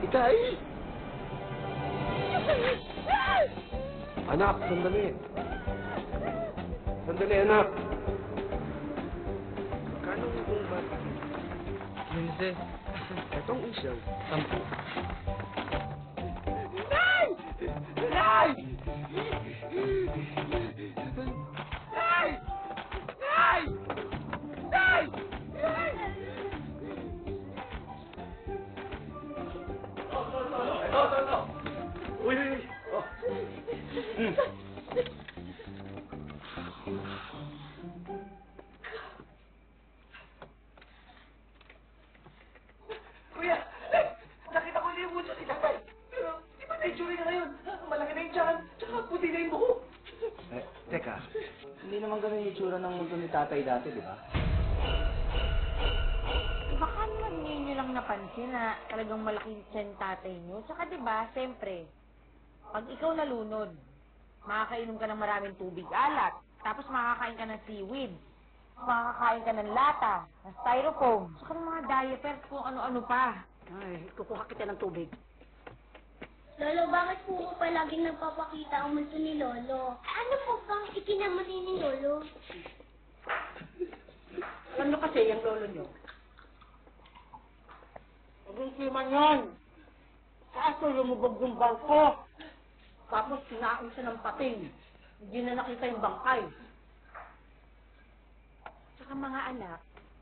Itay! Anak, sandali. Sandali, anak. Kano kung ba? 15. Itong isaw. 10. Nay! Nay! Nay! Nay! Nay! Uy, uy, uy. Oh. Kuya, nakita ko na yung bunso ni tatay. Pero, di ba na-itsura niya ngayon? Malaki na yung tiyan, tsaka puti na yung buhok. Teka, hindi naman ganun yung itsura ng mundo ni tatay dati, di ba? Baka naman ngayon nyo lang napansin na talagang malaking tiyan tatay nyo. Tsaka diba, siyempre, pag ikaw nalunod, makakainom ka ng maraming tubig alat, tapos makakain ka ng seaweed, makakain ka ng lata, ng styrofoam, tsaka ng mga diapers kung ano-ano pa. Ay, kukuha kita ng tubig. Lolo, bakit po ko palaging nagpapakita ang multo ni Lolo? Ano po bang ikinamali ni Lolo? Alam nyo kasi, yung lolo nyo. Pag-isiman yan. Kaso lumubog yung barko. Tapos sinain siya ng pating. Hindi na nakita yung bangkay. Tsaka mga anak,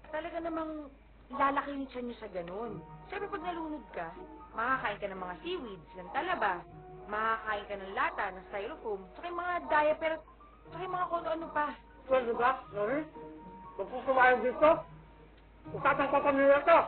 talaga namang lalaki ni tiyan nyo sa ganun. Siyempre pag nalunod ka, makakain ka ng mga seaweeds, ng talaba, makakain ka ng lata, ng styrofoam, tsaka yung mga diapers, tsaka yung mga kung ano pa. Pwede ba, Lolo? Huwag po kumain dito. Usapang ko kami nito.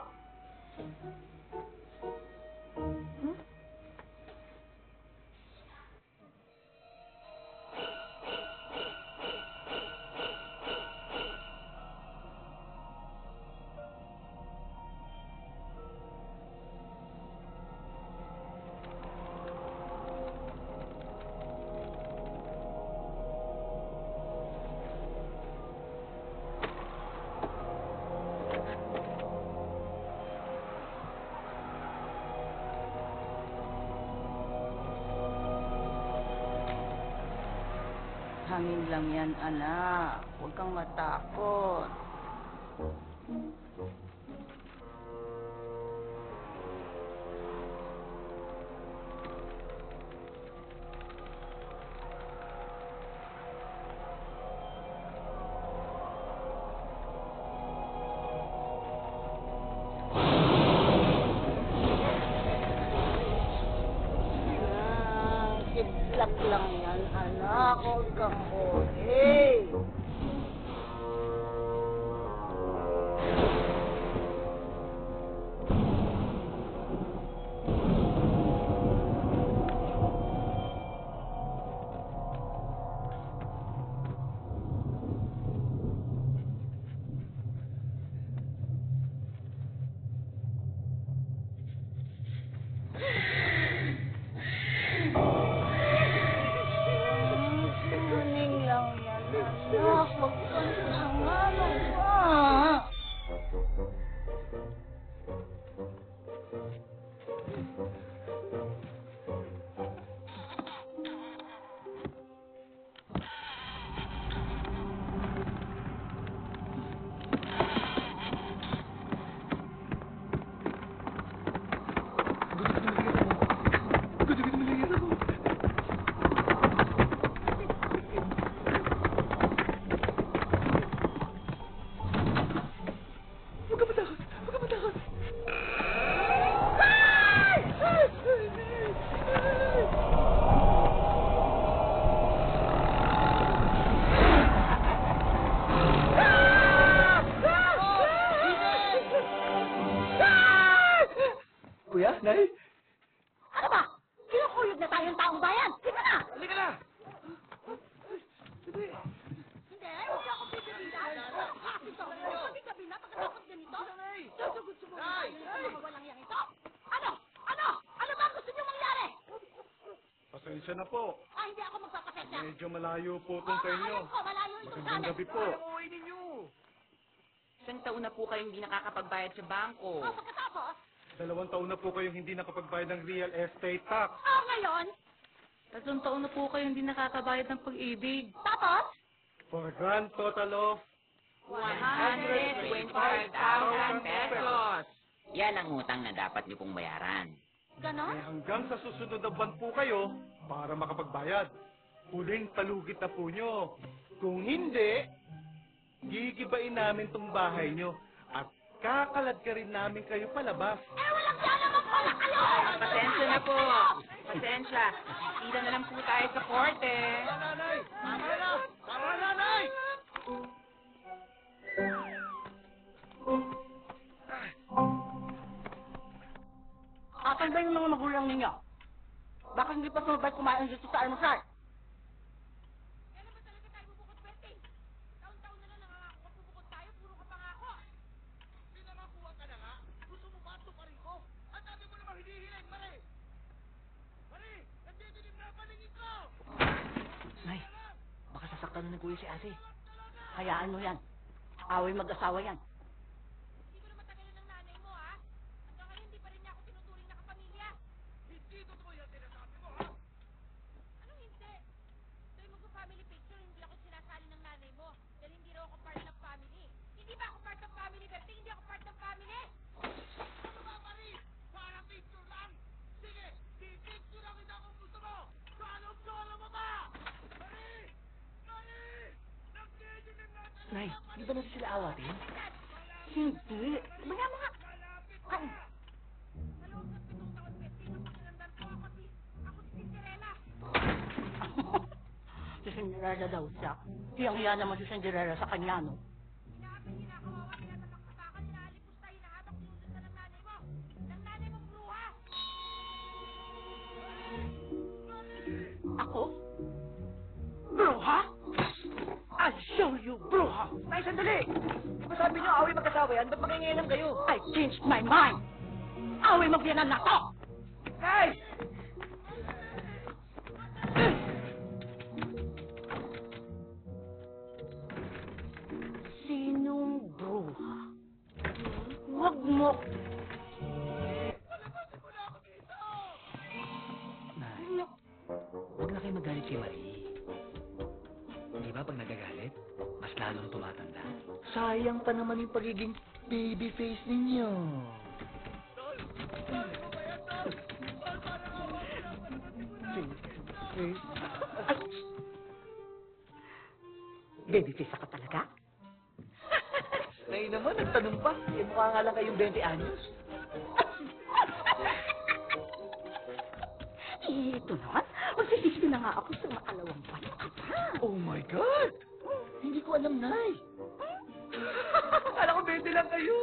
Hangin lang yan, anak. Huwag kang matakot. Kidlat lang yan, anak. Huwag kang okay. Kuning lang yan, anak. Huwag kang nangalang pa. Kuya, Nay? Ano ba? Kinukuyog na tayong taong bayan! Sige na! Halika na! Hindi, huwag ako pipilitan. Gabi-gabi na, pagkatapos ganito. Susugod-sugod tayo ng mga walang yang ito. Ano? Ano? Ano ba ang gusto niyo mangyari? Pasensya na po. Hindi ako magpapasensya. Medyo malayo po itong sa inyo. Alam ko, malayo itong Magandang galit. gabi po. Uuwi ninyo. Isang taon na po kayong hindi nakakapagbayad sa bangko. Pagkatapos, 2 taon na po kayong hindi nakapagbayad ng real estate tax. Oh, ngayon? 3 taon na po kayo hindi nakakabayad ng pag-ibig. Tapos? For a grand total of 125,000 pesos. Yan ang utang na dapat niyo pong bayaran. Ganon? hanggang sa susunod na buwan po kayo para makapagbayad. Huling palugit na po nyo. Kung hindi, gigibain namin tong bahay nyo at kakalad ka rin namin kayo palabas. Pasensya na po. Pasensya. Kita na lang po tayo sa korte. Nanay! Tama na! Tama na, nanay! Asan ba yung mga magulang ninyo? Bakit hindi pa sumabay kumain dito sa almusal? Kaya naman talaga tayo bubukod, Berting. Taon-taon na lang nangangako ka bubukod tayo, puro ka pangako. Pinangakuha ka na nga. Gusto mo ba ito pa rin ko? Ang dami mo namang hinihiling, Mare! Mare! Nagdidilim na ang paningin ko! Nay, baka sasaktan na ng kuya si ate. Hayaan mo yan. Away mag-asawa yan. Hindi mo naman tagalan ng nanay mo, ha? Hanggang ngayon, hindi pa rin niya ako tinuturing na kapamilya. Hindi totoo yan sinasabi mo, ha? Anong hindi? Tuwing magpa-family picture, hindi ako sinasali ng nanay mo. Dahil hindi raw ako part ng family. Hindi ba ako part ng family, Berting? Hindi ako part ng family. Ano ba, Mare? Parang picture lang! Sige, pipicture lang kita kung gusto mo! Salong-solo mo ba? Mare! Mare! Nagdidilim na talaga! Nay, di ba natin sila awatin? Hindi. Maya mga... Ay, Sa loob ng 7 taon, Berting, ang pakiramdam ko ako si Cinderella. si Cinderella daw siya. Hiyang-hiya naman si Cinderella sa kanya, no? Inaapin, kinakawawa, tinatapak-tapakan, inaalipos tayo, hinahabak, sinusunod ng nanay mo. Ng nanay mong bruha. Ako? Bruha? I'll show you, bruha! Nay, sandali! Di ba sabi niyo away mag-asawa yan? Ba't makinginan kayo? I changed my mind! Away magbiyanan na to! Nay! Sinong bruha? Huwag mo... Nay, huwag na kayo magalit si Marie. Di ba pag nagagalit, mas lalong tumatanda? Sayang pa naman yung pagiging baby face ninyo. Baby face ako talaga? Nay naman, nagtanong pa. Eh, mukha nga lang kayong 20 anyos. Ito naman, magsisisi na nga ako sa makalawang payo ka pa. Oh my God! Hindi ko alam, Nay. Kala ko 20 lang kayo.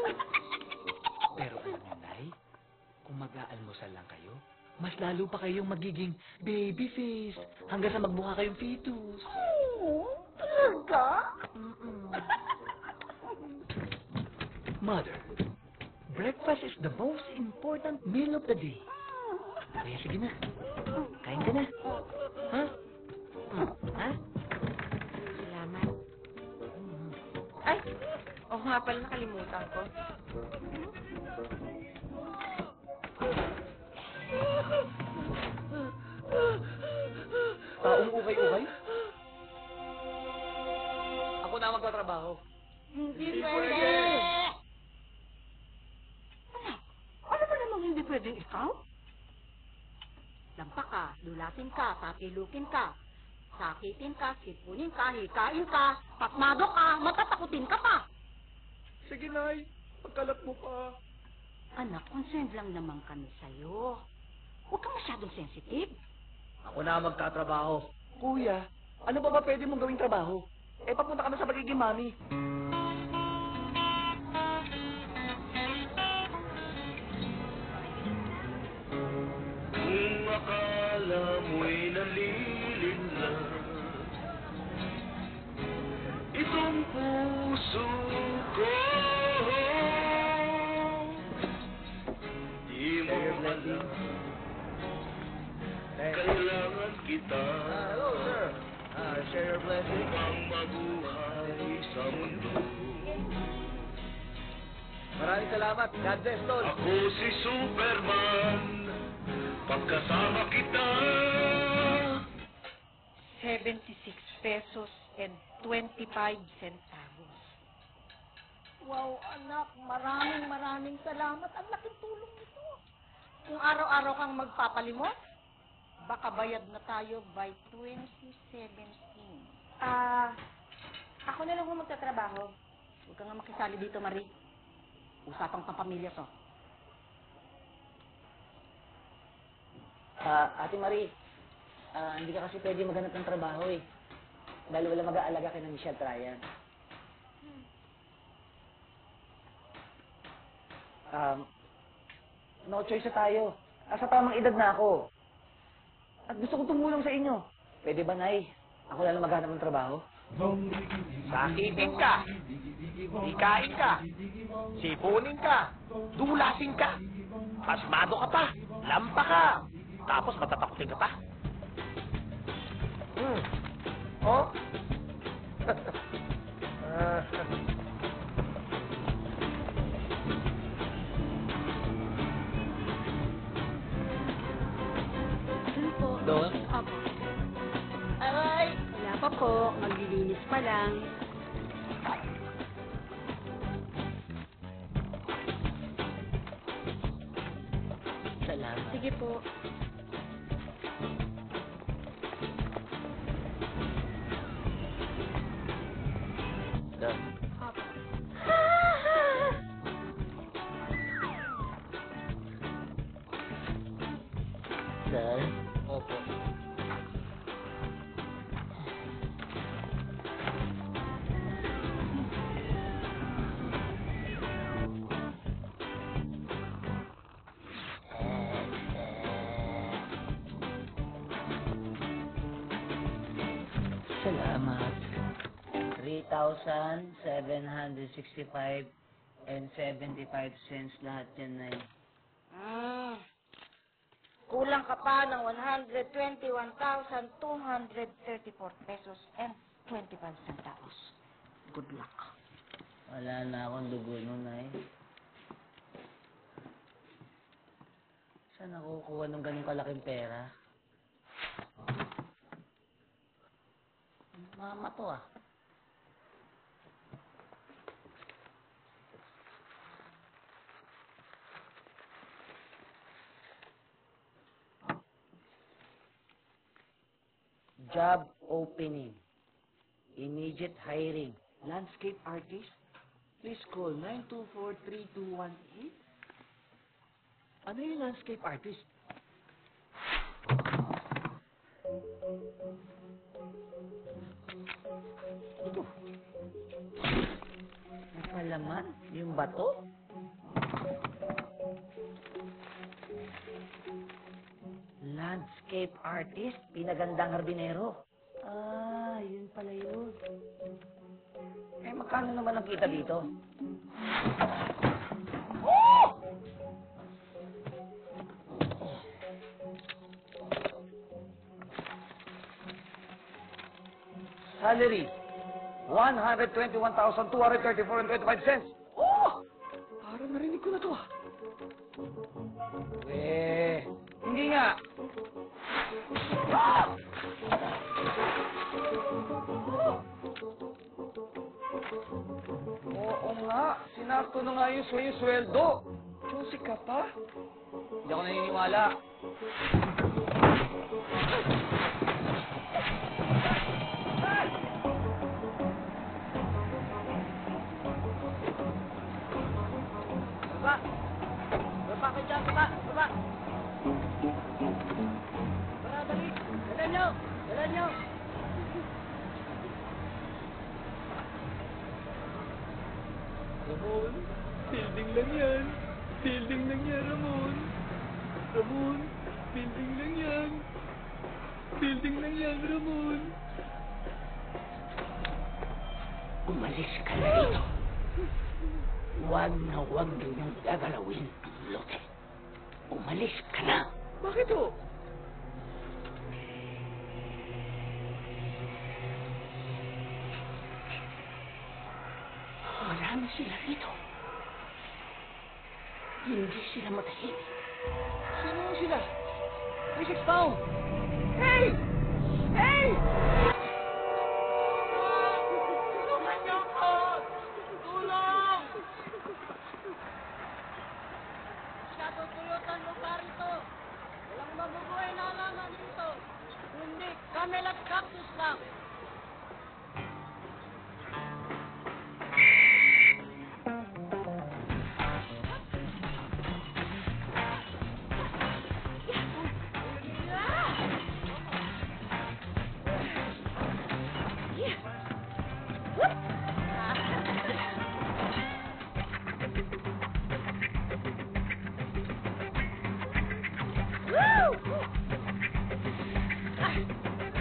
Pero alam niyo, Nay, kung mag-aalmusal lang kayo, mas lalo pa kayong magiging baby face hanggang sa magmukha kayong fetus. Oo, talaga? Mother, breakfast is the most important meal of the day. Kaya sige na. Kain ka na. Ha? Ha? Salamat. Ay! Oo nga pala, nakalimutan ko. Taong ukay-ukay? Ako na magtatrabaho. Hindi pwede! Ano ba namang hindi pwedeng ikaw? Lampa ka, lulasin ka, pakilukin ka, sakitin ka, sipunin ka, hikain ka, pasmado ka, matatakutin ka pa. Sige, Nay. Pagkalat mo pa. Anak, concerned lang naman kami sa'yo. Huwag ka masyadong sensitive. Ako na magtatrabaho. Kuya, ano ba pwede mong gawing trabaho? Eh, papunta ka na sa pagiging mami. Kung akala mo'y nalilin lang itong puso ko, di mo alam kailangan kita Hello, sir. Share your blessing. upang mabuhay sa mundo. Maraming salamat. God bless, Tol. Ako si Superman, pagkasama kita. 76 pesos and 25 centavos. Wow, anak, maraming salamat. Ang laking tulong nito. Kung araw-araw kang magpapalimot, baka bayad na tayo by 2017. Ako na lang kung magtatrabaho. Huwag ka nga makisali dito, Marie. Usapang pampamilya to. Ate Marie, hindi ka kasi pwede maghanap ng trabaho eh. Dahil wala mag-aalaga kay na Michelle Tryan. No choice na tayo. Sa tamang edad na ako. At gusto kong tumulong sa inyo. Pwede ba, Nay? Ako lang maghanap ng trabaho? Sakitin ka. Ikain ka. Sipunin ka. Dulasin ka. Pasmado ka pa. Lampa ka. Tapos matatakutin ka pa. Oh? Doon? Opo. Aray! Wala pa po. Maglilinis pa lang. Salamat. Sige po. Doon. Opo. Sir? Opo. Salamat. 3,765 and 75 cents lahat yan, Nay. Kulang ka pa ng 121,234 pesos and 25 centavos. Good luck. Wala na akong dugo nun, Nay. Saan ako kukuha ng ganun kalaking pera? Mama to ah. Job opening. Immediate hiring. Landscape artist. Please call 924-3218. Ano yung landscape artist? Ito. Napalaman? Yung bato? Landscape artist? Pinagandang hardinero? Yun pala yun. Eh, magkano naman ang kita dito? Salary, 121,234.25 cents. Oh! Parang narinig ko na to ah. Hindi nga. Ah! Oo nga, sinakto na nga yung sweldo. Chusik ka pa? Hindi ako naniniwala. Baba ka dyan, baba! Para, dali! Dalan nyo! Ramon, building lang yan. Ramon. Building lang yan, Ramon. Umalis ka na rito. Huwag ninyong gagalawin ang lote. Umalis ka na. Bakit ho? Marami sila rito. Hindi sila matahimik. Sino sila? May 6 pound! Hey! Hey! Tulungan niyo ako! Tulong! Masyadong tuyot ang lugar ito. Walang mabubuhay na halaman dito. Kundi camel at cactus lang.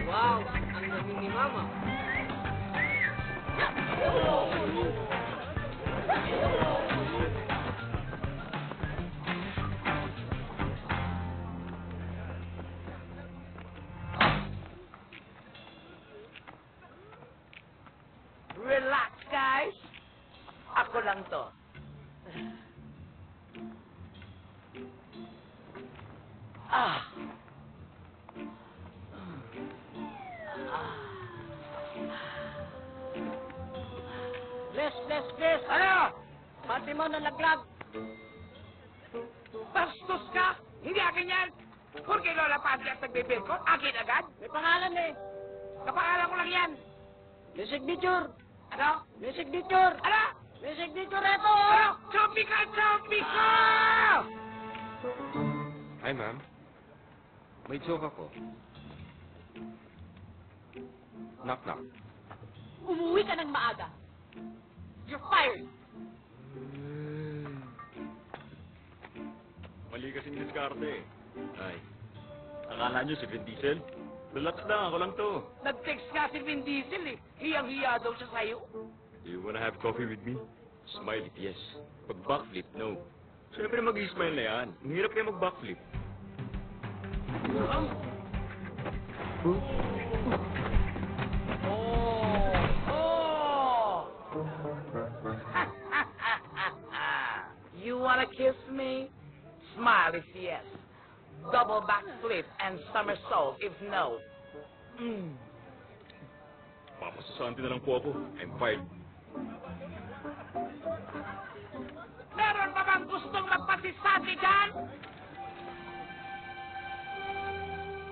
Wow! Ang galing ni Mama. Relax, guys. Ako lang to. Ah. Bless! Ano? Pati mo nalaglag. Bastos ka? Hindi akin yan. Porque Lola Pati at nagbibig ko, akin agad. May pangalan eh. Kapangalan ko lang yan. May signature. Ano? May signature. Ano? May signature ito. Ano? Chopi ka! Hi, ma'am. May joke ako. Knock, knock. Umuwi ka ng maaga. You're fired. Mali kasing diskarte eh. Ay, akala nyo si Vin Diesel? Relax lang, ako lang to. Nag-text nga si Vin Diesel eh. Hiyang-hiya daw siya sa'yo. Do you wanna have coffee with me? Smile, yes. Pag backflip, no. Siyempre mag-smile na yan. Ang hirap kaya mag-backflip. You wanna kiss me? Smile if yes. Double backflip and somersault if no. Papasasanti na lang po ako. I'm fired. Meron pa bang gustong magpasisati dyan?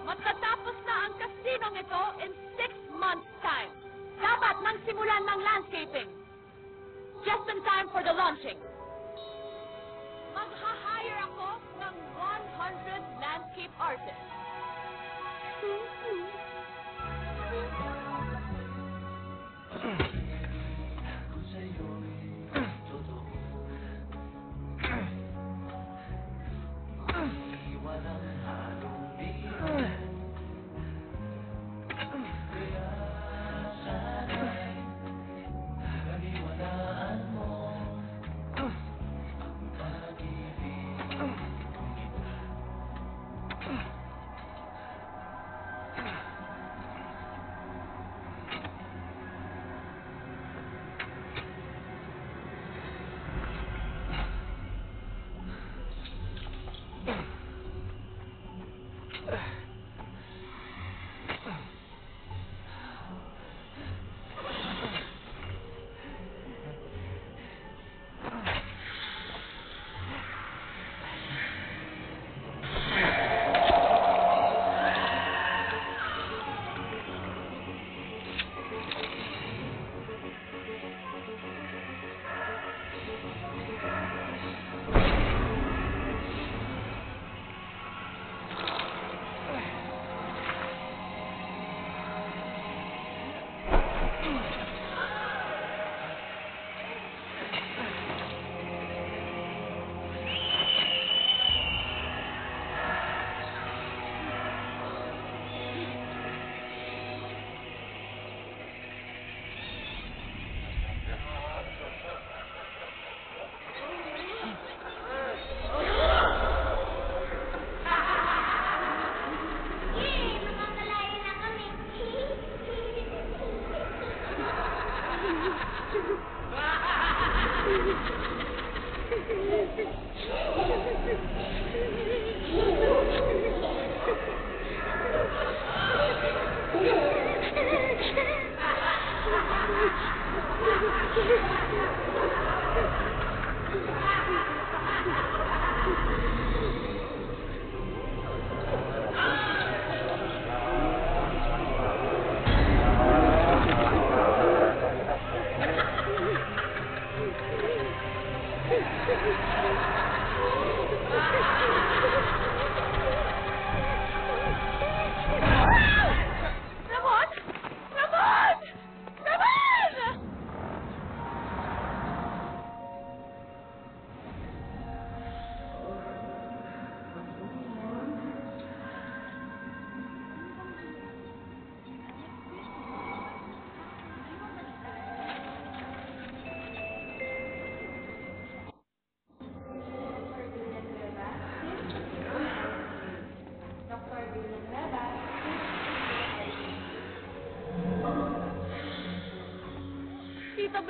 Matatapos na ang kasinong ito in 6 months' time. Dapat nang simulan ng landscaping. Just in time for the launching. Mag-hire ako ng 100 landscape artists.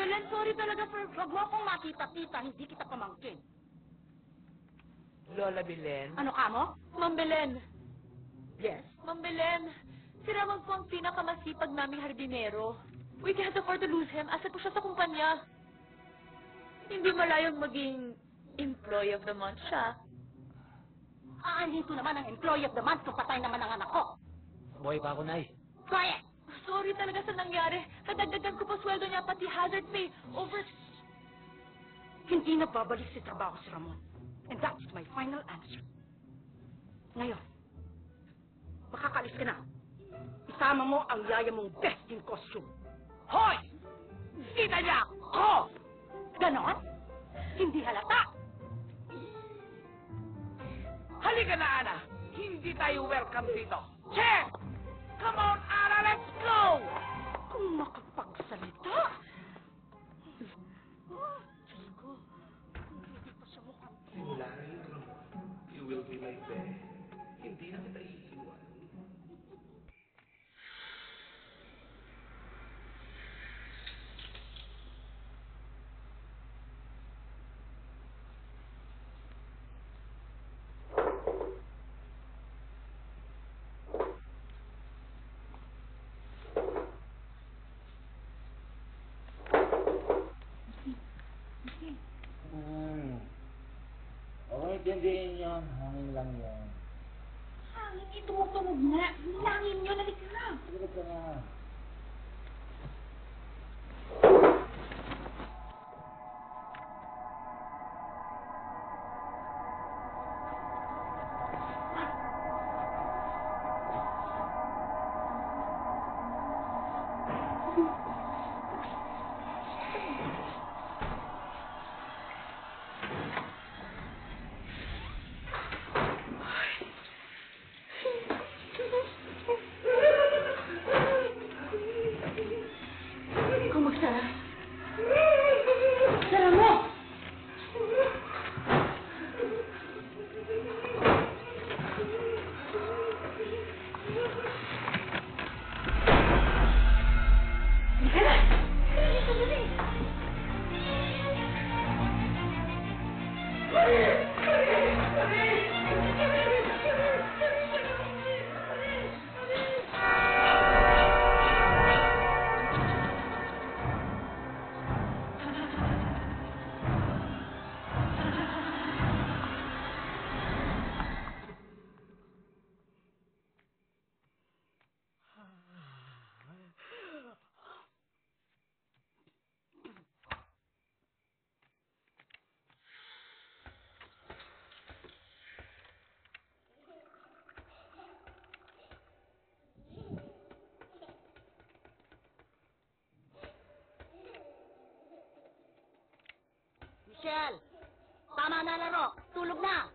Belen, sorry talaga for wag mo akong makita-kita, hindi kita pamangkin. Lola Belen? Ano ka mo? Ma'am Belen, Yes? Ma'am Belen, si Ramon po ang pinakamasipag naming hardinero. We can't afford to lose him. Asa po siya sa kumpanya. Hindi malayong maging employee of the month siya. Aanhin ko naman ang employee of the month kung patay naman ang anak ko. Buhay pa ako, Nay. Quiet! Sorry talaga sa nangyari. Nadagdagan ko pa sweldo niya pati hazard pay. Hindi na babalik sa trabaho si Ramon. And that's my final answer. Ngayon, makakalis ka na. Isama mo ang yaya mong best in costume. Hoy! Kita niya ako! Ganon? Hindi halata. Halika na, Ana. Hindi tayo welcome dito. Che! Come on, Ana, let's go! Kung makapagsalita. Diyos ko. Hindi pa siya mukhang... Simula ngayon, Ramon, you will be my best. Hindi na kita iiwan. Okay, tindihin yun. Hangin lang yan. Hangin, itumutunog na. Langin nyo, nalika na. Sige ka na. Michelle, tama na laro. Tulog na.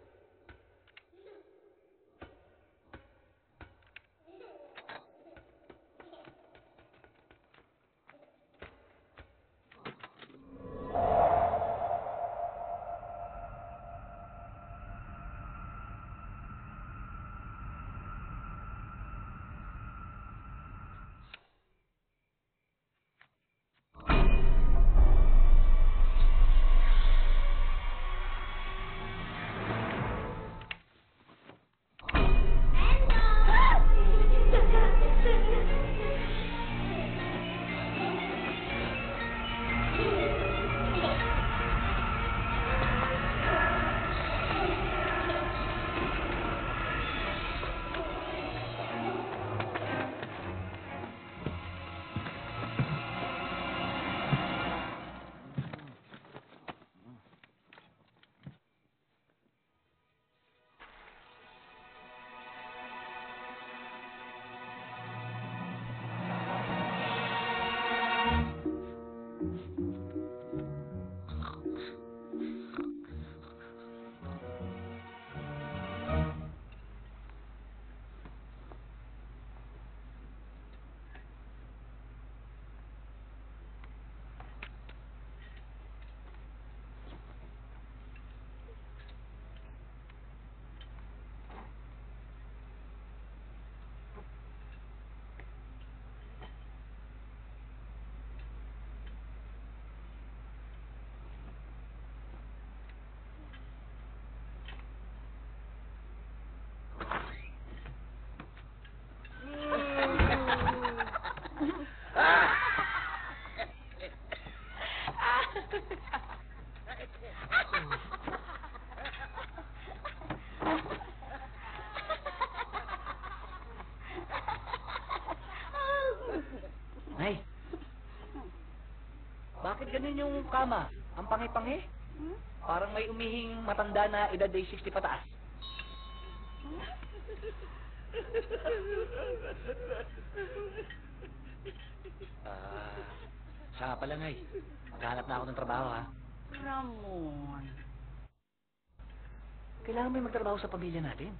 ba't ganun yung kama? Ang pangi-pangi? Parang may umihing matanda na edad ay 60 pataas. Siya pala, Nay. Maghanap na ako ng trabaho, ha? Ramon. Kailangan may magtrabaho sa pamilya natin.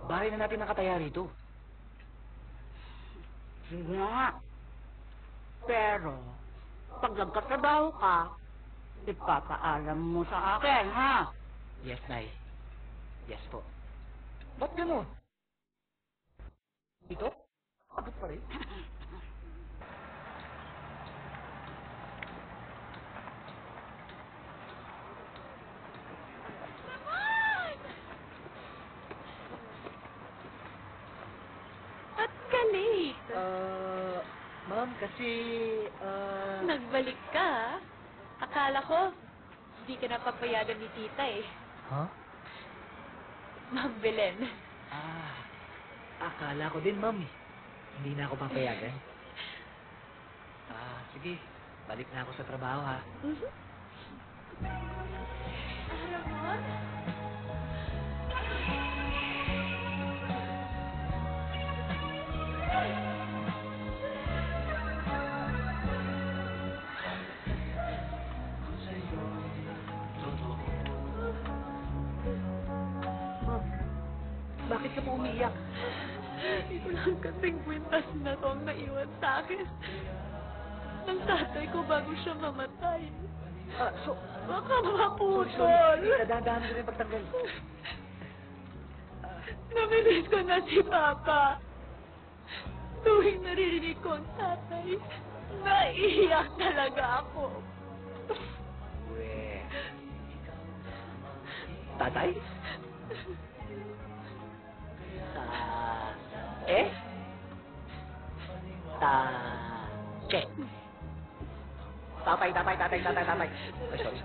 Bahay na natin nakataya rito. Sige nga. Pero, pag nagkatrabaho ka, ipapaalam mo sa akin, ha? Yes, Nay. Yes po. Ba't ganun? Ito? Abot pa rin. Ba't ka late? Ma'am, kasi, Nagbalik ka, ha? Akala ko, hindi ka napapayagan ni tita eh. Huh? Ma'am Belen. Akala ko din, ma'am. Hindi na ako papayagan. Sige. Balik na ako sa trabaho, ha? Ramon? Bakit ka po umiiyak? Ito lang kasing kwintas na to ang naiwan sa akin. Ng tatay ko bago siya mamatay. Baka maputol. Sorry. Dahan-dahan ko rin pagtanggal. Namilis ko na si Papa. Tuwing naririnig ko ang tatay, naiiyak talaga ako. Tatay? Che. Tatay. Ay, sorry.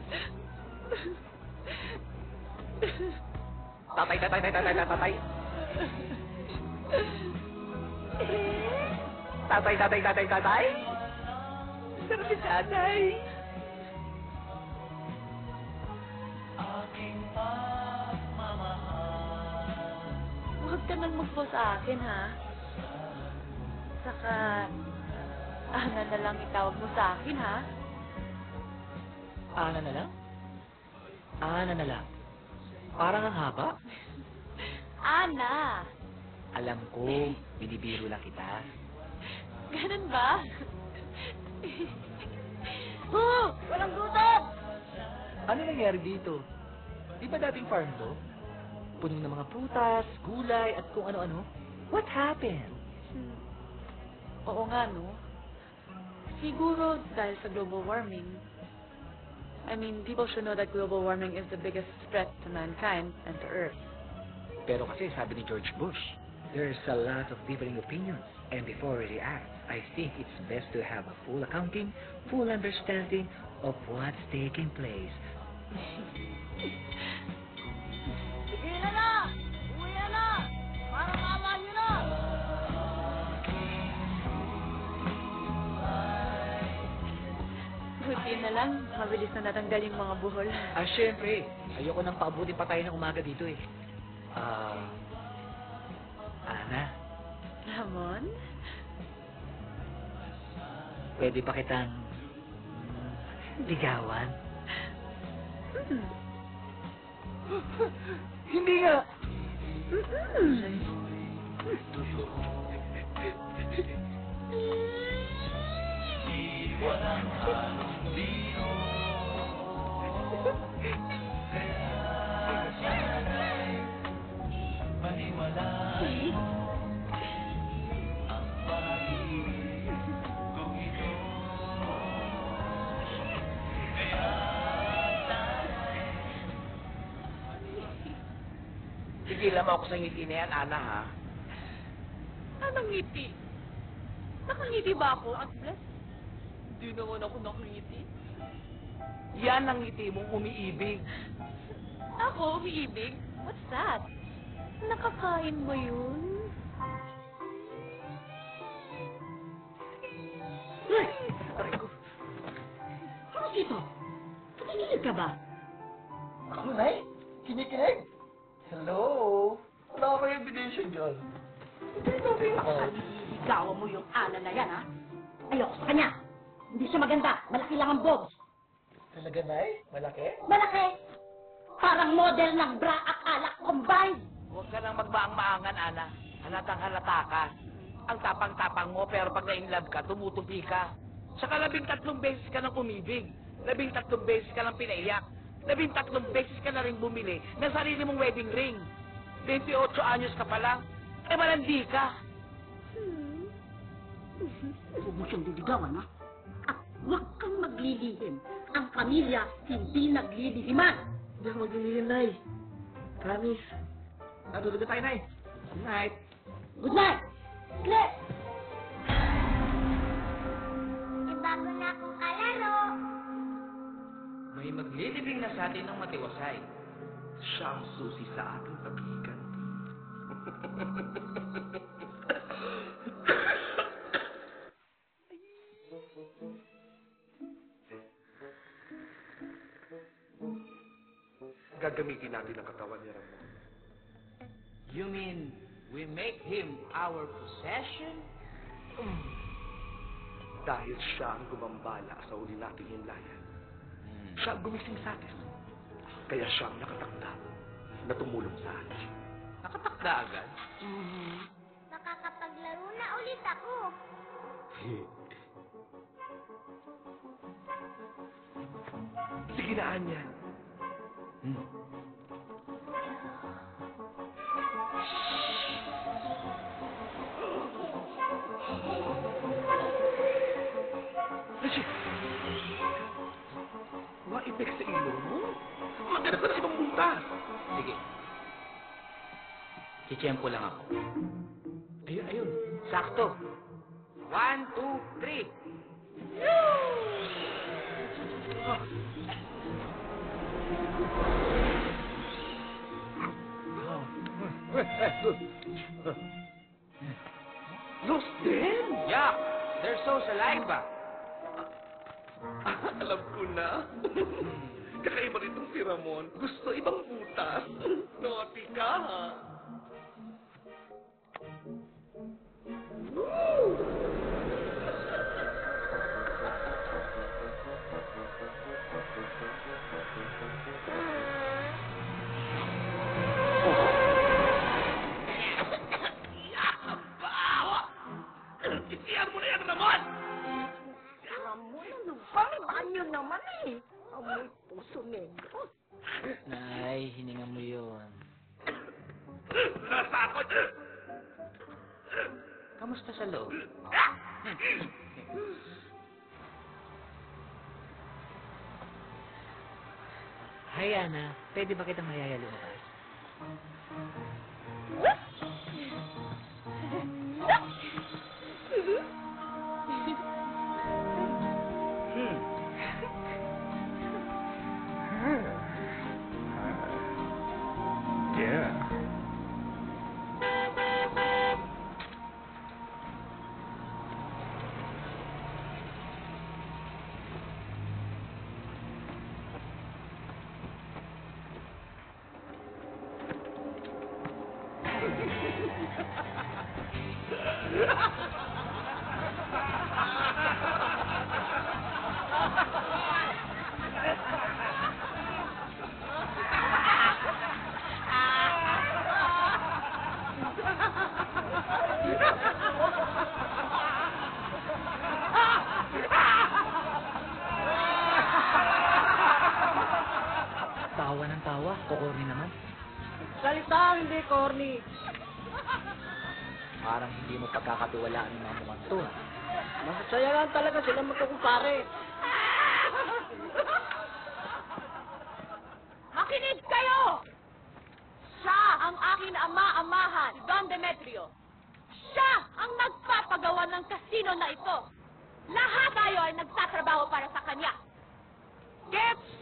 Tatay. Tatay. Sarap si tatay. Huwag ka nang magpo sa akin, ha? Saka, Ana na lang itawag mo sa akin, ha? Ana na lang? Parang ang haba. Ana! Alam ko, binibiro lang kita. Ganun ba? Walang gutom! Ano nangyari dito? Di ba dating farm to? Puno ng mga prutas, gulay, at kung ano-ano. What happened? Oo nga, no? Siguro dahil sa global warming. I mean, people should know that global warming is the biggest threat to mankind and to Earth. Pero kasi sabi ni George Bush, there's a lot of differing opinions. And before we react, I think it's best to have a full accounting, full understanding of what's taking place. Sige na! Uwi na! Para mama nyo na! Buti na lang, mabilis na natanggal yung mga buhol. Syempre. Ayoko nang paabutin pa tayo ng umaga dito eh. Ana, Ramon? pwede pa kitang ligawan? Hindi nga. Walang halong biro. Kaya sana'y paniwalain ang pag-ibig kong ito. Kaya sana'y Tigilan mo ako sa ngiti na yan, Ana, ha? Anong ngiti? Nakangiti ba ako, Agnes? Hindi naman ako nakangiti. Yan ang ngiti mong umiibig. Ako, umiibig? What's that? Nakakain mo yun? Ay! Aray ko. Ito, nakikinig ka ba? Ako, Nay? Kinikinig? Hello? Wala ka kayong ebidensya dyan. Ligawan mo yung Ana na yan, ha? Ayoko sa kanya. Hindi siya maganda. Malaki lang ang bobs. Talaga, Nay? Malaki? Malaki! Parang model ng bra at alak combined. Huwag ka nang magbaang-maangan, Ana. Halatang halata ka. Ang tapang-tapang mo, pero pag na-inlove ka, tumutupi ka. Saka 13 beses ka nang umibig. 13 beses ka nang pinaiyak. 13 beses ka na rin bumili ng sarili mong wedding ring. 28 anyos ka pa lang. Malandi ka. Huwag mo siyang liligawan, ha? At huwag kang maglilihim. Ang pamilya hindi naglilihiman. Hindi ako maglilihim, Nay. Promise. Natulog na tayo, Nay. Good night. Good night! Sleep! May bago na akong kalaro. May maglilibing na sa atin ng matiwasay. Siya ang susi sa ating pag-iiganti. Gagamitin natin ang katawan ni Ramon. You mean we make him our possession? Dahil siya ang gumambala sa uli nating hinlayan. Siya ang gumising sa atin. Kaya siya ang nakatakda na tumulong sa atin. Nakatakda agad? Makakapaglaro na ulit ako. Sige na, Anya. Kasi, ma-epek sa ilong mo. Maghanap ka ng ibang butas. Sige. Chichempo lang ako. Ayun. Sakto. 1, 2, 3. Lost din? Yeah, they're so saliva. Alam ko na. Kakaiba rin itong si Ramon. Gusto ibang butas. Naughty ka, ha? Isiyan mo na yan, Ramon! Ramon, ano ba? Banyo naman eh. Amoy puso negro. Nay, hininga mo yun. Nasa ako! Kamusta sa loob? Hi, Ana. Pwede ba kitang mayaya lumabas? Yeah. Tawa ng tawa. Kukorni naman. Salita, hindi corny. Parang hindi mo pagkakatiwalaan ng mga mukhang to. Masasaya lang talaga sila magkukumpare. Makinig kayo! Siya ang aking ama-amahan, si Don Demetrio. Siya ang nagpapagawa ng kasino na ito. Lahat tayo ay nagtatrabaho para sa kanya. Gets?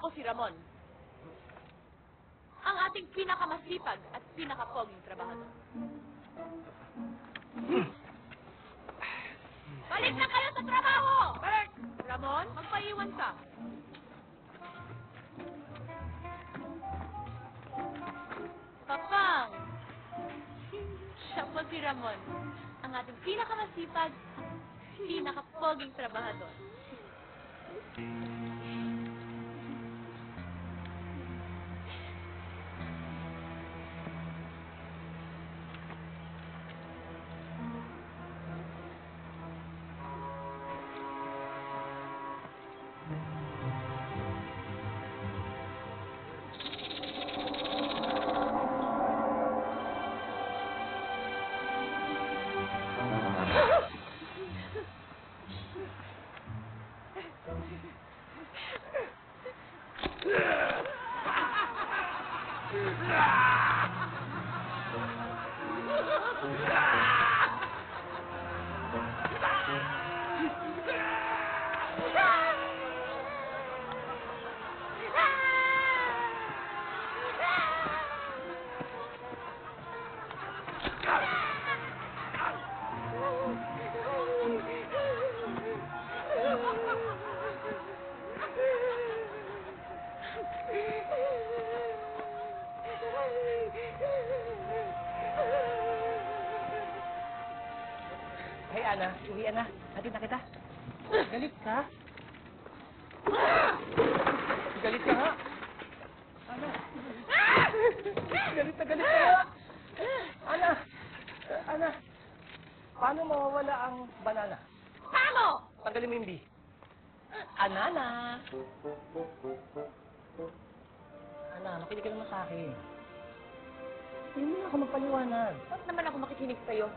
Ako si Ramon. Ang ating pinakamasipag at pinakapoging trabahador. Balik na kayo sa trabaho! Balik! Ramon, magpaiwan ka. Papang! Siya po si Ramon. Ang ating pinakamasipag at pinakapoging trabahador. Hey, Ana. Uwian na. Hatid na kita. Galit ka? Galit ka nga. Ana. Galit ka nga. Ana. Ana. Paano mawawala ang banana? Paano? Tanggalin mo yung B. Anana. Ana, makinig ka naman sa akin. Hindi mo na ako magpaliwanag. Ba't naman ako makikinig sa'yo?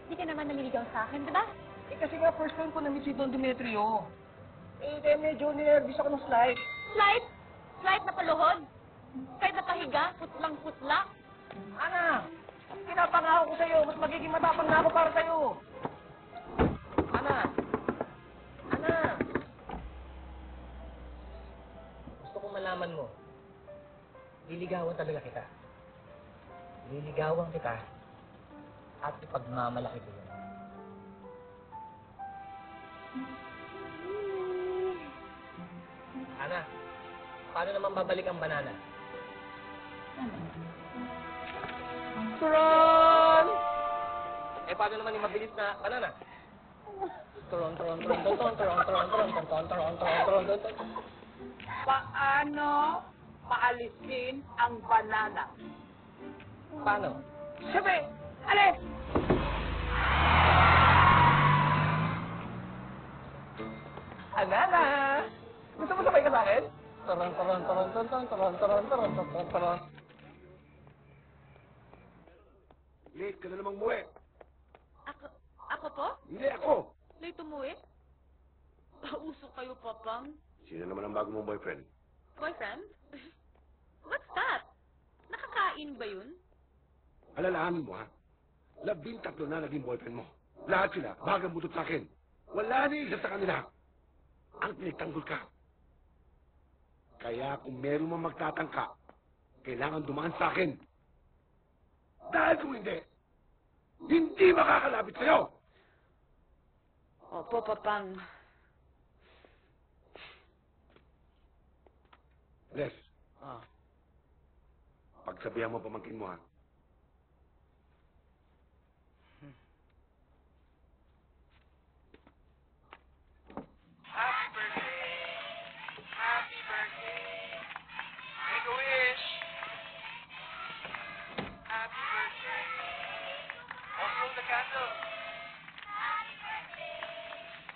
Hindi ka naman namiligaw sa akin, di ba? Eh kasi nga first time ko na-meet si Don Demetrio. Eh kaya medyo nervous ako ng slide. Slight? Slight na paluhod? Slight na pahiga? Putlang-putla? Ana! Pinapangako ko sa'yo, mas magiging matapang na ako para sa'yo. Ana! Ana! Gusto kong malaman mo. Liligawan talaga kita. Liligawan kita. At ipagmamalaki ko yun. Ana, paano naman babalik ang banana? Turon! Eh, paano naman yung mabilis na banana? Turon, turon, turon, turon, turon, turon, turon, turon, turon, turon, turon, turon, turon. Paano paalisin ang banana? Paano? Sabi! Alis! Anana! Gusto mo sabay ka sa akin? Turon, turon, turon, turon, turon, turon, turon, turon, turon, turon. Late ka na namang muwi. Ako po? Hindi ako. Late umuwi? Pauso kayo, Papang. Sino naman ang bago mong boyfriend? Boyfriend? What's that? Nakakain ba yun? Alalahanin mo, ha? 13 na naging boyfriend mo. Lahat sila, bagang butot sa akin. Wala ni isa sa kanila. Ang pinagtanggol ka. Kaya kung meron mang magtatangka, kailangan dumaan sa akin. Dahil kung hindi makakalapit sa'yo. Opo, Papang. Les, Ah. pagsabihan mo pamangkin mo, ha? Happy birthday! Happy birthday! Make a wish! Happy birthday! Also the candle! Happy birthday!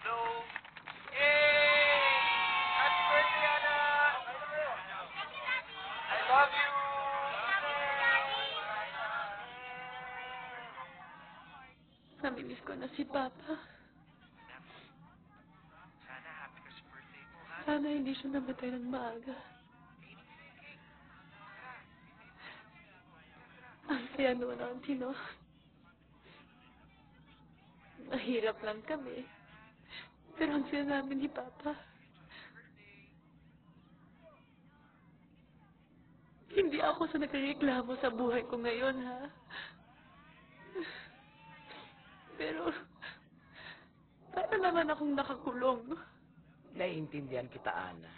Blow! Yay! Happy birthday, Anna! I love you! Namimiss ko na si Papa. Sana happy ka sa birthday mo, ha? Sana hindi siya namatay ng maaga. Ang saya noon, Auntie, no? Mahirap lang kami. Pero ang saya namin ni Papa. Hindi ako sa nagreklamo sa buhay ko ngayon, ha? Pero, para naman akong nakakulong. Naiintindihan kita, Ana.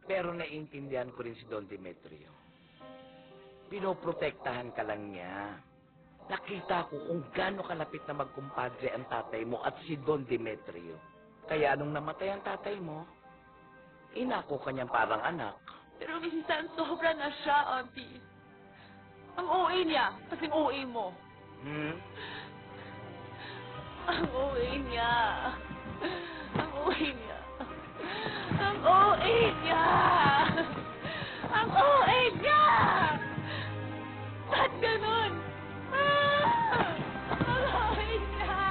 Pero naiintindihan ko rin si Don Demetrio. Pinoprotektahan ka lang niya. Nakita ko kung gaano kalapit na magkumpadre ang tatay mo at si Don Demetrio. Kaya nung namatay ang tatay mo, inako ka niyang parang anak. Pero minsan, sobra na siya, Auntie. Ang OA niya, kasing OA mo. Ang OA niya. Ang OA niya. Ang OA niya. Ang OA niya! Ba't ganun? Ang OA niya!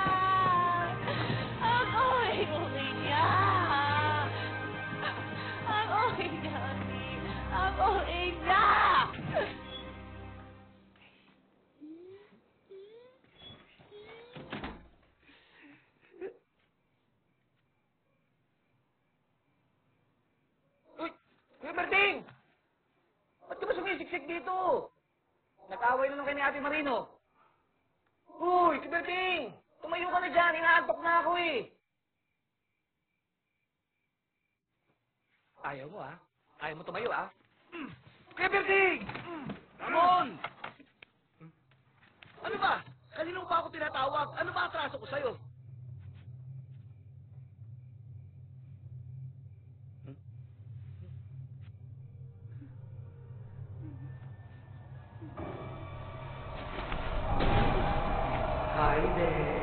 Ang OA niya! Ang OA niya, Auntie. Ang OA niya! Kuya Berting! Ba't ka ba sumisiksik dito? Nag-away na lang kayo ni Ate Marino. Uy, Kuya Berting! Tumayo ka na dyan, inaantok na ako eh. Ayaw mo ah? Ayaw mo tumayo ah? Kuya Berting! Ramon! Ano ba? Kanino ba ako tinatawag? Ano ba atraso ko sa'yo? Hi there.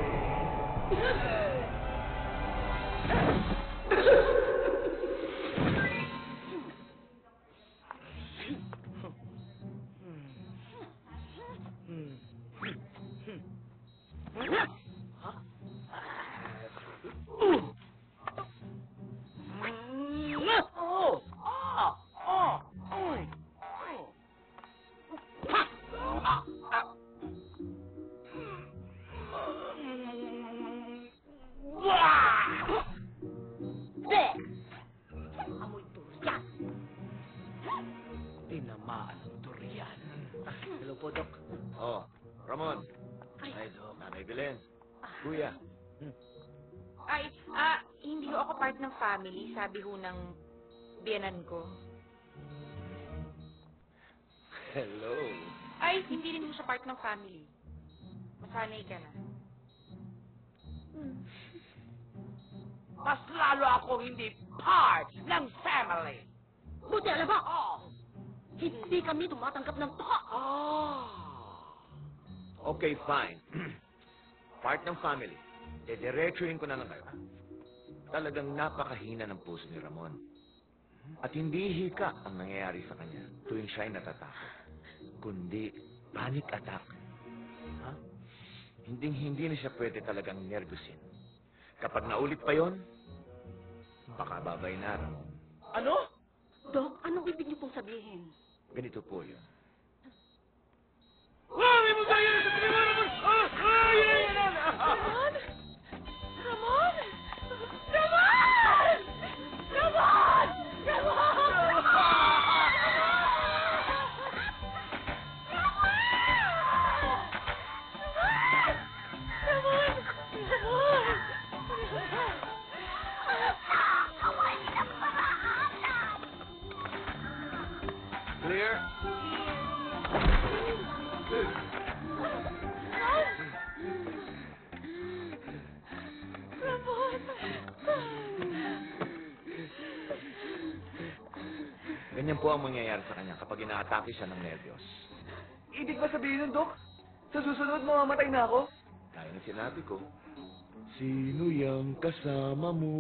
Amoy durian. Tinamaan ng durian. Hello po, Doc. Oh, Ramon. Ay, Doc. Nanay Belen. Kuya. Ay, hindi ho ako part ng family, sabi ho ng biyanan ko. Hello. Ay, hindi rin ho siya part ng family. Masanay ka na. Mas lalo ako hindi part ng family. Buti alam mo, hindi kami tumatanggap ng tuka. Okay, fine. Part ng family. Dediretsuhin ko na lang kayo. Talagang napakahina ng puso ni Ramon. At hindi hika ang nangyayari sa kanya tuwing siya'y natatakot. Kundi panic attack. Ha? Hindi na siya pwede talagang nervusin. Kapag naulit pa yon, baka babay na, Ramon. Ano? Dok, anong ibig niyo pong sabihin? Ganito po yun. Ramon! Ramon! Ramon! Ramon! Ramon! Clear? Ganyan po ang mangyayari sa kanya kapag inaatake siya ng nervyos. Ibig ba sabihin nun, Doc? Sa susunod, mamamatay na ako? Kaya ng sinabi ko, sino yang kasama mo?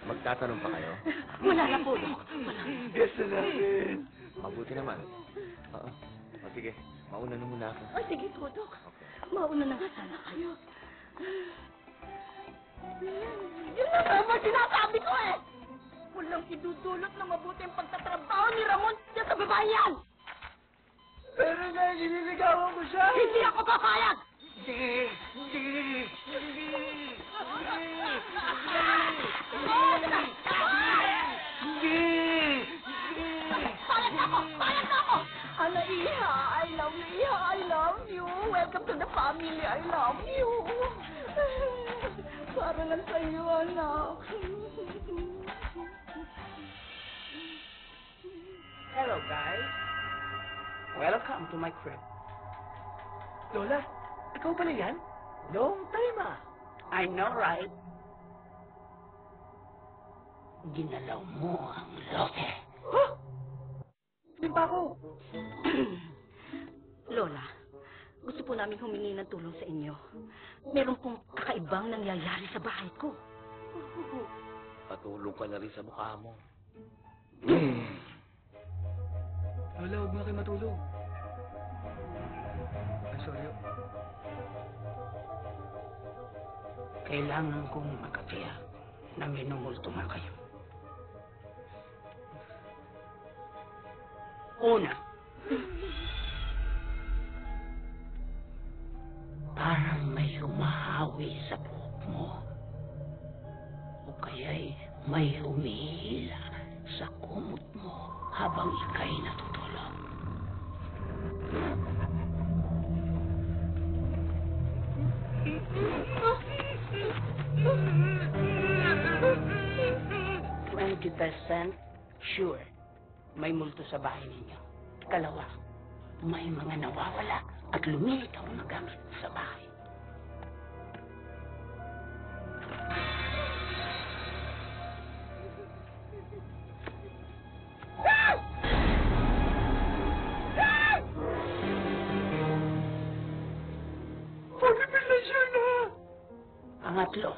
Magtatanong pa kayo? Wala na po, Dok. Guess na natin. Mabuti naman. Oo. O sige, mauna na muna ako. Ay, sige, Dodok. Mauna na nga sana kayo. Yun na naman sinasabi ko eh! Walang idudulot ng mabuti ang pagtatrabaho ni Ramon dyan sa babae yan! Pero na, nililigawan ko siya. Hindi ako papayag! Payag na ako! Payag na ako! Ana, Iha, I love you, Iha, I love you. Welcome to the family, I love you. Para lang sa'yo, anak. Hello, guys. Welcome to my crib. Lola, ikaw pala yan? Long time ah. I know, right? Ginalaw mo ang lote. Huh? Hindi pa ako. Lola, gusto po namin humingi ng tulong sa inyo. Meron pong kakaibang nangyayari sa bahay ko. Patulog ka na rin sa mukha mo. Lola, huwag mo kayo matulog. I'm sorry. Kailangan kong magkatiyak na minumulto nga kayo. Una, parang may humahawi sa buhok mo. O kaya'y may humihila sa kumot mo habang ika'y natutulog. %, sure, may multo sa bahay ninyo. Ikalawa, may mga nawawala at lumilitaw na gamit sa bahay. Pangatlo,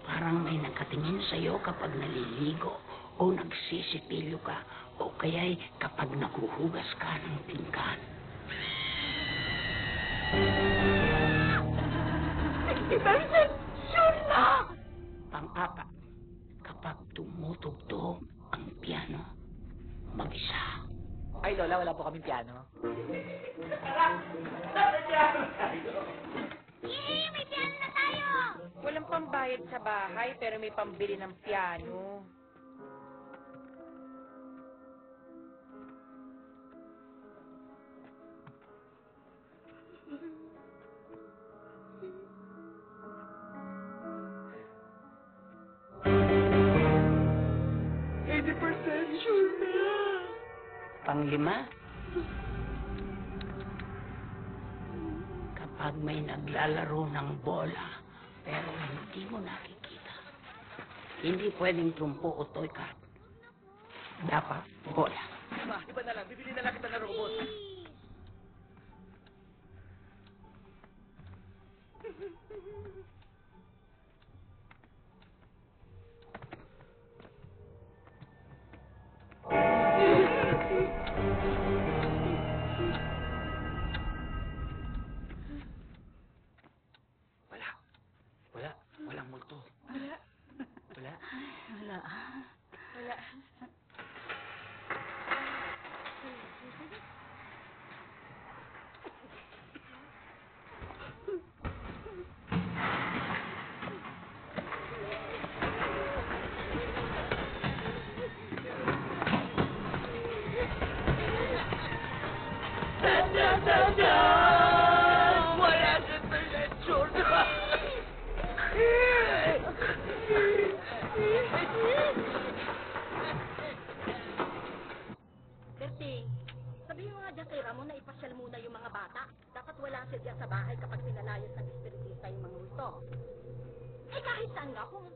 parang may nakatingin sa'yo kapag naliligo o nagsisipilyo ka o kaya'y kapag naguhugas ka ng pinggan. 60% sure na! Pang-apat, kapag tumutugtog ang piano, mag-isa. Ay, Lola, wala po kaming piano. Yay! May piano na tayo! Walang pambayad sa bahay, pero may pambili ng piano. Panglima, kapag may naglalaro ng bola pero hindi mo nakikita, hindi pwedeng trumpo o toy card. Dapat bola. Ma, iba na lang. Bibili na lang kita ng robot. Walang multo. Wala. Berting, sabihin mo nga dyan kay Ramon na ipasyal muna yung mga bata. Dapat wala siya dyan sa bahay kapag pinalayas ng espiritista yung mga multo. Eh kahit saan nga kung...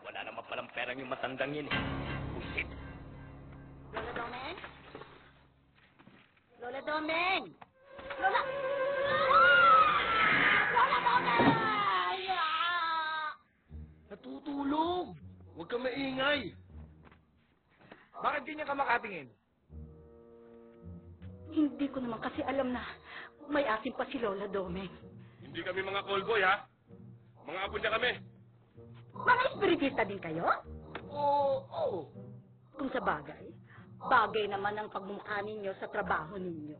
Wala naman palang perang yung matandang yun eh. Bullshit. Lola Domeng? Lola Domeng! Lola! Lola Domeng! Natutulog! Huwag kang maingay. Bakit ganyan ka makatingin? Hindi ko naman kasi alam na may asin pa si Lola Domeng. Hindi kami mga callboy, ha? Mga apo niya kami. Mga espiritista din kayo? Oo. Kung sa bagay, bagay naman ang pagmumukha ninyo sa trabaho ninyo.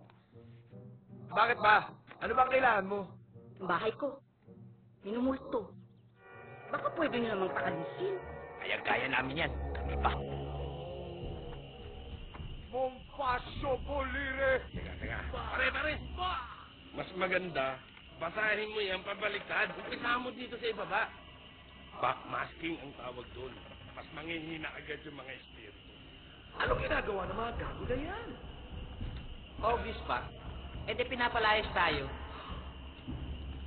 Bakit ba? Ano ba ang kailangan mo? Ang bahay ko, minumulto. Baka pwede nyo namang pakalisin. Kaya-kaya namin yan. Kami pa. Mompaso Bolire! Teka. Pare. Mas maganda, basahin mo yan pabaliktad. Umpisa mo dito sa ibaba. Backmasking ang tawag doon. Mas manghihina agad yung mga espiritu. Anong ginagawa ng mga gago na yan? Obvious pa. E di pinapalayas tayo.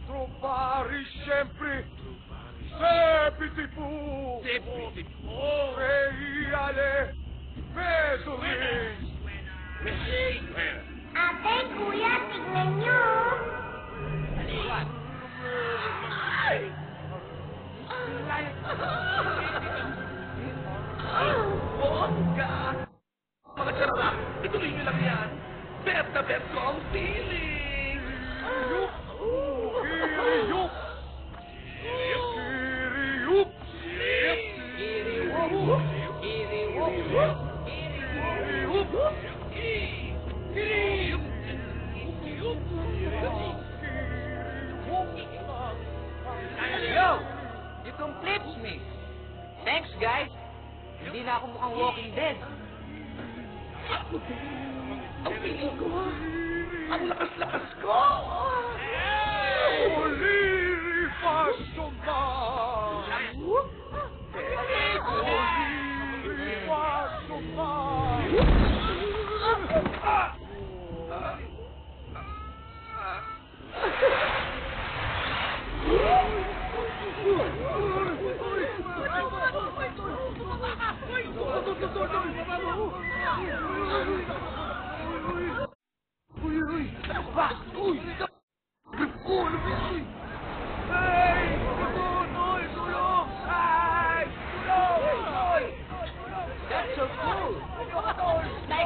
Tropari siyempre! Sepitipu! Rehiale! Mesumin! Ate, kuya, tignan nyo. Aliwan. Bongga! Mga charla, ituloy nyo lang yan. Bet na bet ko ang feeling! Kiriyup! Kiriyup! Kiriyup! Kiriyup! Yo! You complete me. Thanks, guys. Hindi na ako mukhang Walking Dead. Ang piling ko, ang lakas-lakas ko! Oliri Fasumba! Oliri Fasumba! That's so cool. Next.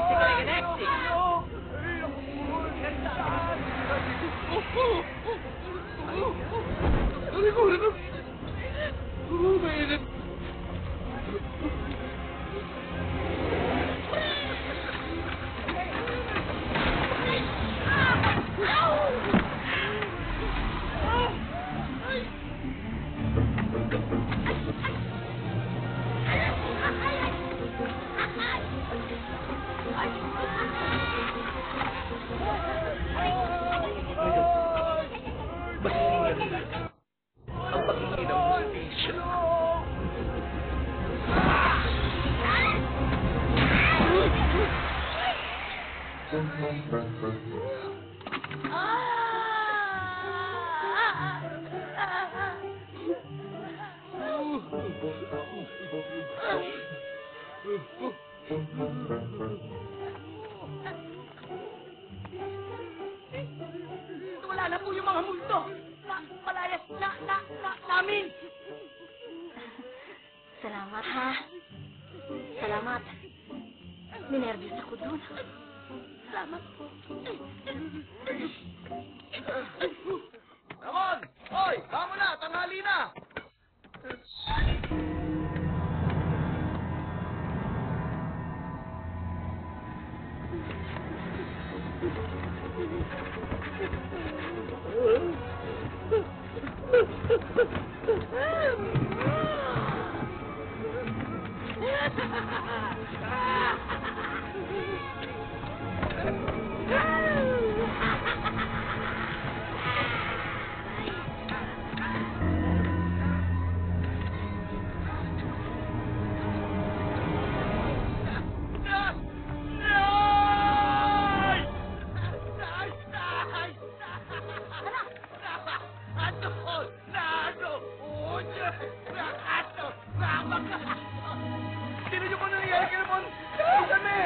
Ang pag-iinaw mo sa patient. Wala na po yung mga multo. Malayas namin. Salamat, ha? Salamat. Minervyos ako dun. Salamat po. Ramon! Hoy! Bangon na! Tanghali na! Sino yung nangyayari kay Ramon? Isame!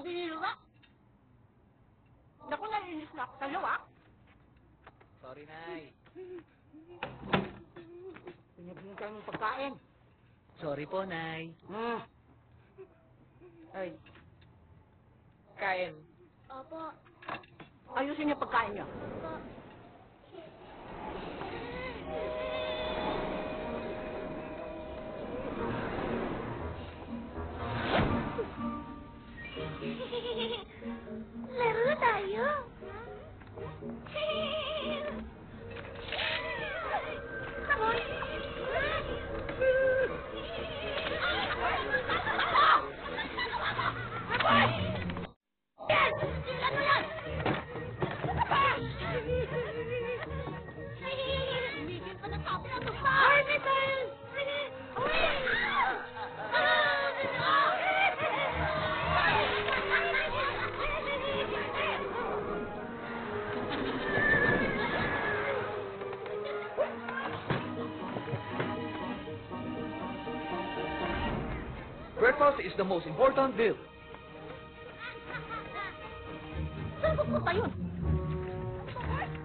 Tumigil ka! Naku, naiinis na ako sa'yo, ah! Sorry, Nay. Pinaghintay mo yung pagkain. Sorry po, Nay. Ay. Kain. Opo. Ayusin niyo pagkain niyo. Opo. Laro na tayo. Breakfast is the most important deal. Saan pupunta yun?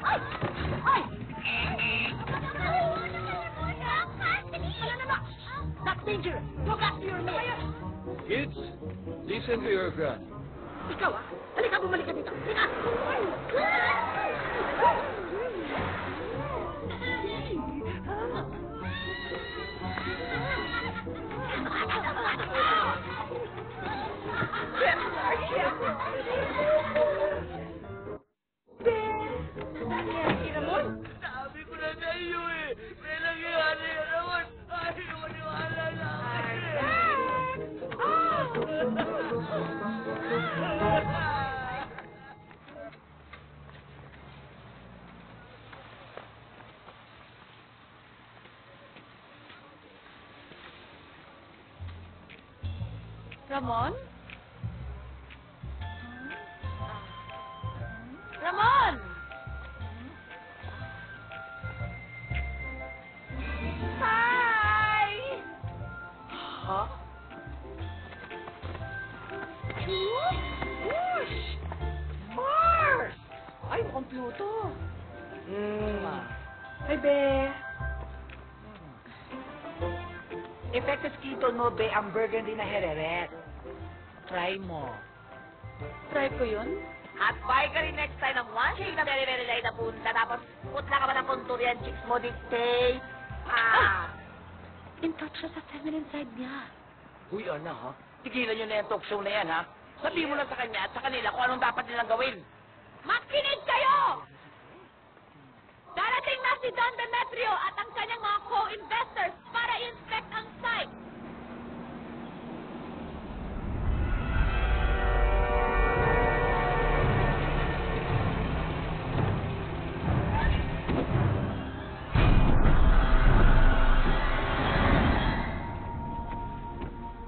Ay! Ay! That's dangerous. Go back to your meal. Kids, listen to your grand. Ikaw, ah. Halika, bumalik ka dito. Halika! Sabi ko na sa iyo eh. May nangyayari ka naman. Ay, maniwala na Ramon? Ramon! Hi! Ha? Whoosh! Mars! Ay, kompluto. Ay, be. Effective keto no, be, ang burgundy na hereret. Try mo. Try ko yun? At buy ka rin next time ng one shake na very, very light na punta. Tapos, putla ka ba ng punturian chicks mo, dictate? In touch siya sa feminine side niya. Uy, anak, ha? Tigilan nyo na yung talk show na yan, ha? Sabihin mo lang sa kanya at sa kanila kung anong dapat nilang gawin. Makinig kayo! Darating na si Don Demetrio at ang kanyang mga co-investors para inspect ang site.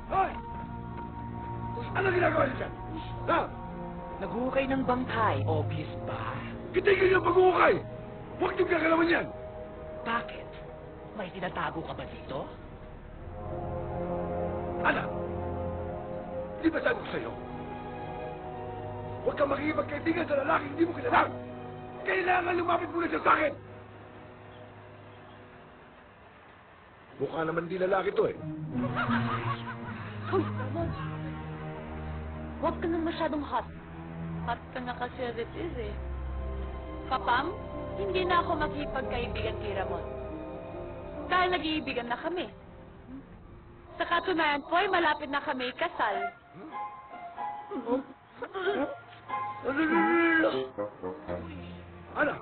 Hoy! Ano ginagawa niyo dyan? Ha? Naghuhukay ng bangkay, obvious ba? Kitigil niyo pag-uukay! Huwag niyo gagalawan yan! Bakit? May tinatago ka ba dito? Anak! Di ba sabi ko sa'yo? Huwag kang makikipagkaibigan sa lalaking hindi mo kilala! Kailangan lumapit muna siya sa akin! Mukha naman di lalaki to eh. Hoy, Ramon! Huwag ka nang masyadong hot. Hot ka na kasi as it is eh. Kapam, hindi na ako makipagkaibigan kay Ramon. Dahil nag-iibigan na kami. Sa katunayan po ay malapit na kami kasal. Anak!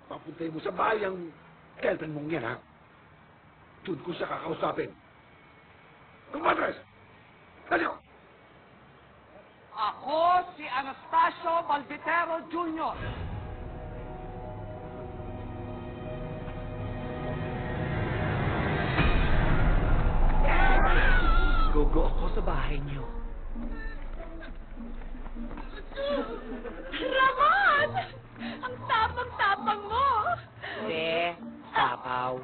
Papuntay mo sa bahay ang girlfriend mong yan, ha? Doon ko siya kakausapin. Kumatres! Dali ko! Ako si Anastasio Valvitero Jr. Gogo ako sa bahay niyo. Ramon! Ang tapang-tapang mo! Be, tapaw.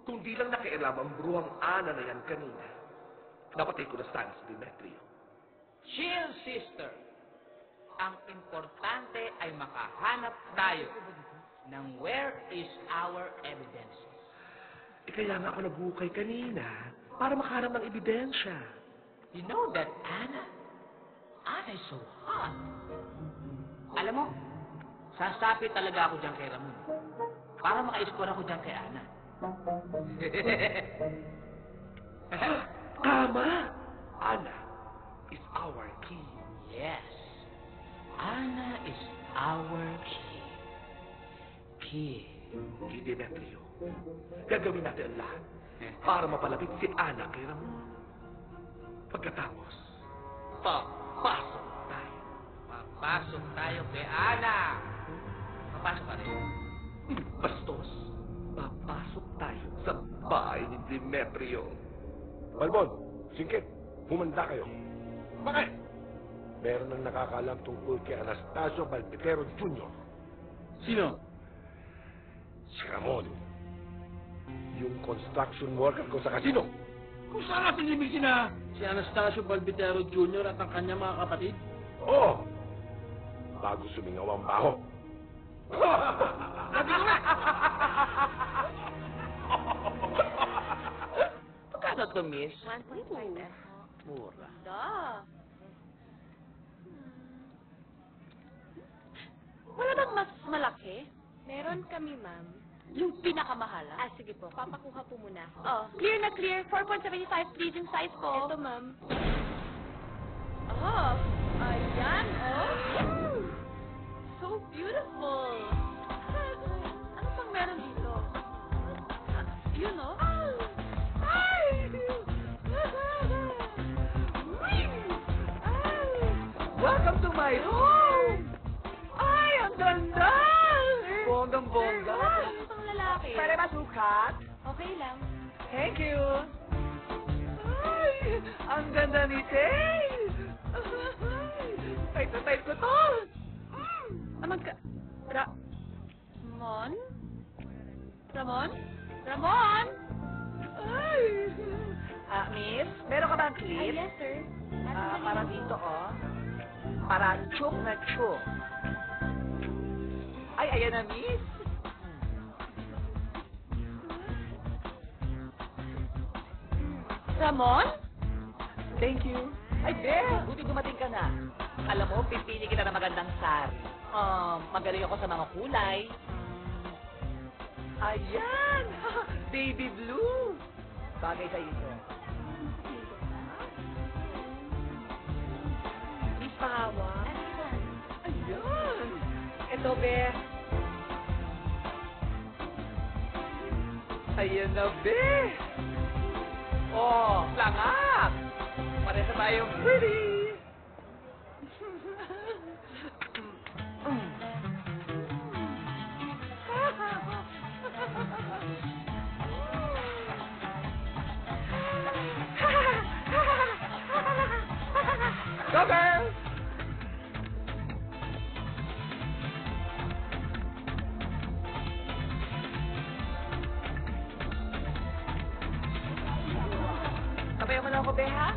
Kung di lang nakialam ang bruhang Ana na yan kanina, napatay ko na sana si Demetrio. Chill, sister. Ang importante ay makahanap tayo ng where is our evidence. Kaya nga ako nagukay kanina para makahanap ng ebidensya. You know that Ana is so hot. Alam mo, sasapit talaga ako dyan kay Ramon para maka-score ako dyan kay Ana. Tama! Ana is our key. Yes. Ana is our key. Key. Key Demetrio. Gagawin natin ang lahat para mapalapit si Ana kay Ramon. Pagkatapos, papasok tayo. Papasok tayo kay Ana. Papasok ka rin. Bastos, papasok tayo sa bahay ni Demetrio. Balbon, Singkit, humanda kayo. Bakit? Meron nang nakakalam tungkol kay Anastasio Balbitero Jr. Sino? Si Ramon. Yung construction worker ko sa casino. Kung saan natin ibig si Anastasio Balbitero Jr. at ang kanyang mga kapatid? Oo. Bago sumingaw ang baho. Magkano to, miss? 1.5 eh. Mura. Wala bang mas malaki? Meron kami, ma'am. Yung pinakamahala? Ah, sige po. Papakuha po muna ako. Oh, clear na clear. 4.75 please yung size ko. Ito, ma'am. Oh, ayan, oh. So beautiful. Ano pang meron dito? Yun, oh. Ay! Welcome to my home! Ay, ang ganda! Bonggang-bongga. Itong lalaki. Pwede ba sukat? Okay lang. Thank you. Ay, ang ganda ni Tay. Type na type ko to. Ramon? Ramon? Ramon? Ay. Miss, meron ka bang clip? Yes, sir. Para dito, oh. Para chuk na chuk. Ay, ayan na, miss. Ramon? Thank you. Ay, Beth, buti dumating ka na. Alam mo, pipili kita ng magandang sari. Magaling ako sa mga kulay. Ayan! Baby blue! Bagay sa ito. Miss Pahawa? Ayan! Ito, Beth. Ayan na, Beth! Oh, langak! Pareha tayong pretty! Go, girls! Sabayan mo na ako, Beha?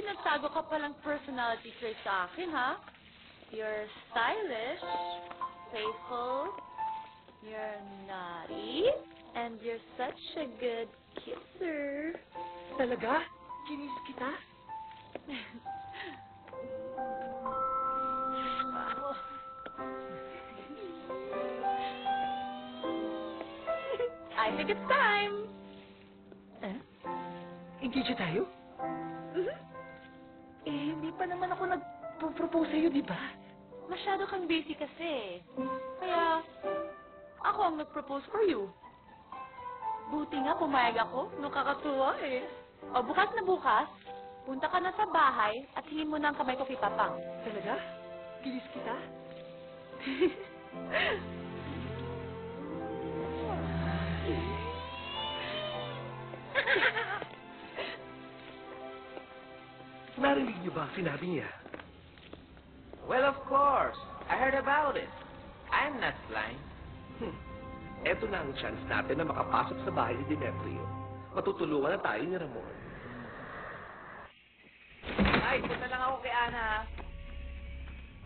nagtago ka palang personality trait sa akin, ha? You're stylish, playful, you're naughty, and you're such a good kisser. Talaga? Kinis kita? I think it's time. Engage na tayo? Hindi pa naman ako nag-propose sa'yo, di ba? Masyado kang busy kasi. Kaya, ako ang nag-propose for you. Buti nga pumayag ako. Nakakatuwa eh. O, bukas na bukas, punta ka na sa bahay at hingin mo na ang kamay ko kay Papang. Talaga? Kinis kita? Narinig niyo ba ang sinabi niya? Well, of course. I heard about it. I'm not blind. Eto na ang chance natin na makapasok sa bahay ni Demetrio. Matutulungan na tayo ni Ramon. Ay, punta lang ako kay Ana, ha?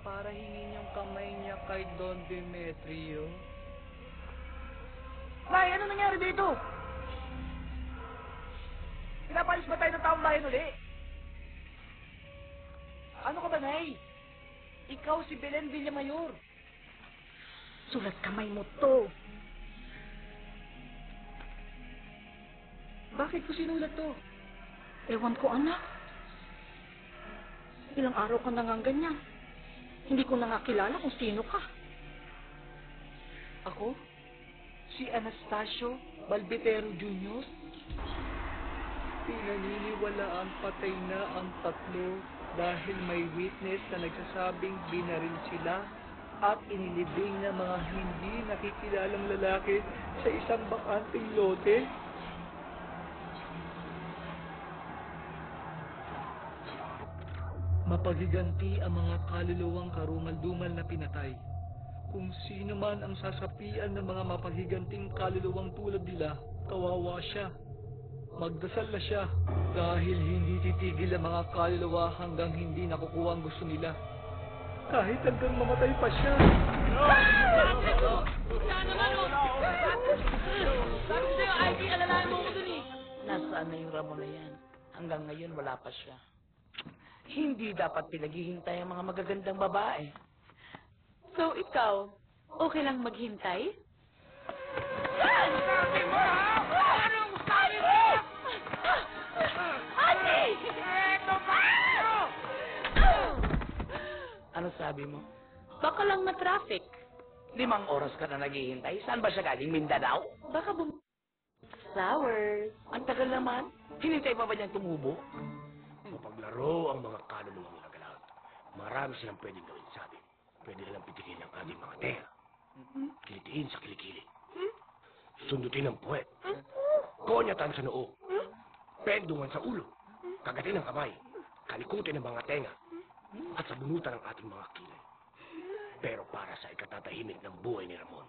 Para hingin yung kamay niya kay Don Demetrio. Nay, ano nangyari dito? Pinapalis ba tayo ng taong bayan uli? Ano ka ba, Nay? Ikaw si Belen Villamayor. Sulat kamay mo to. Bakit ko sinulat to? Ewan ko, anak. Ilang araw ka na nga ganyan. Hindi ko na nga kilala kung sino ka. Ako? Si Anastasio Balbetero Jr.? Pinaniniwalaang patay na ang tatlo dahil may witness na nagsasabing binaril sila at inilibing ng mga hindi nakikilalang lalaki sa isang bakanting lote. Mapaghiganti ang mga kaluluwang karumal-dumal na pinatay. Kung sino man ang sasapian ng mga mapaghiganting kaluluwang tulad nila, kawawa siya. Magdasal na siya dahil hindi titigil ang mga kaluluwa hanggang hindi nakukuha ang gusto nila. Kahit hanggang mamatay pa siya. Sabi sa'yo, Ivy, alalahan mo ko dun eh. Nasaan na yung Ramon na yan? Hanggang ngayon, wala pa siya. Hindi dapat pinaghihintay ang mga magagandang babae. So, ikaw, okay lang maghintay? Sabi mo, ha? Anong sabi mo? Ate! Eto ba? Ano sabi mo? Baka lang na-traffic. 5 oras ka na naghihintay? Saan ba siya galing? Mindanao? Baka flowers. Ang tagal naman. Hinintay pa ba niyang tumubo? Mapaglaro ang mga kaluluwang lagalag. Marami silang pwedeng gawin sa atin. Pwede nilang pitigin ang ating mga tenga. Kilitiin sa kilikili. Sundutin ang puwet. Konyatan sa noo. Pendungan sa ulo. Kagatin ang kamay. Kalikutin ang mga tenga. At sabunutan ang ating mga kilay. Pero para sa ikatatahimik ng buhay ni Ramon,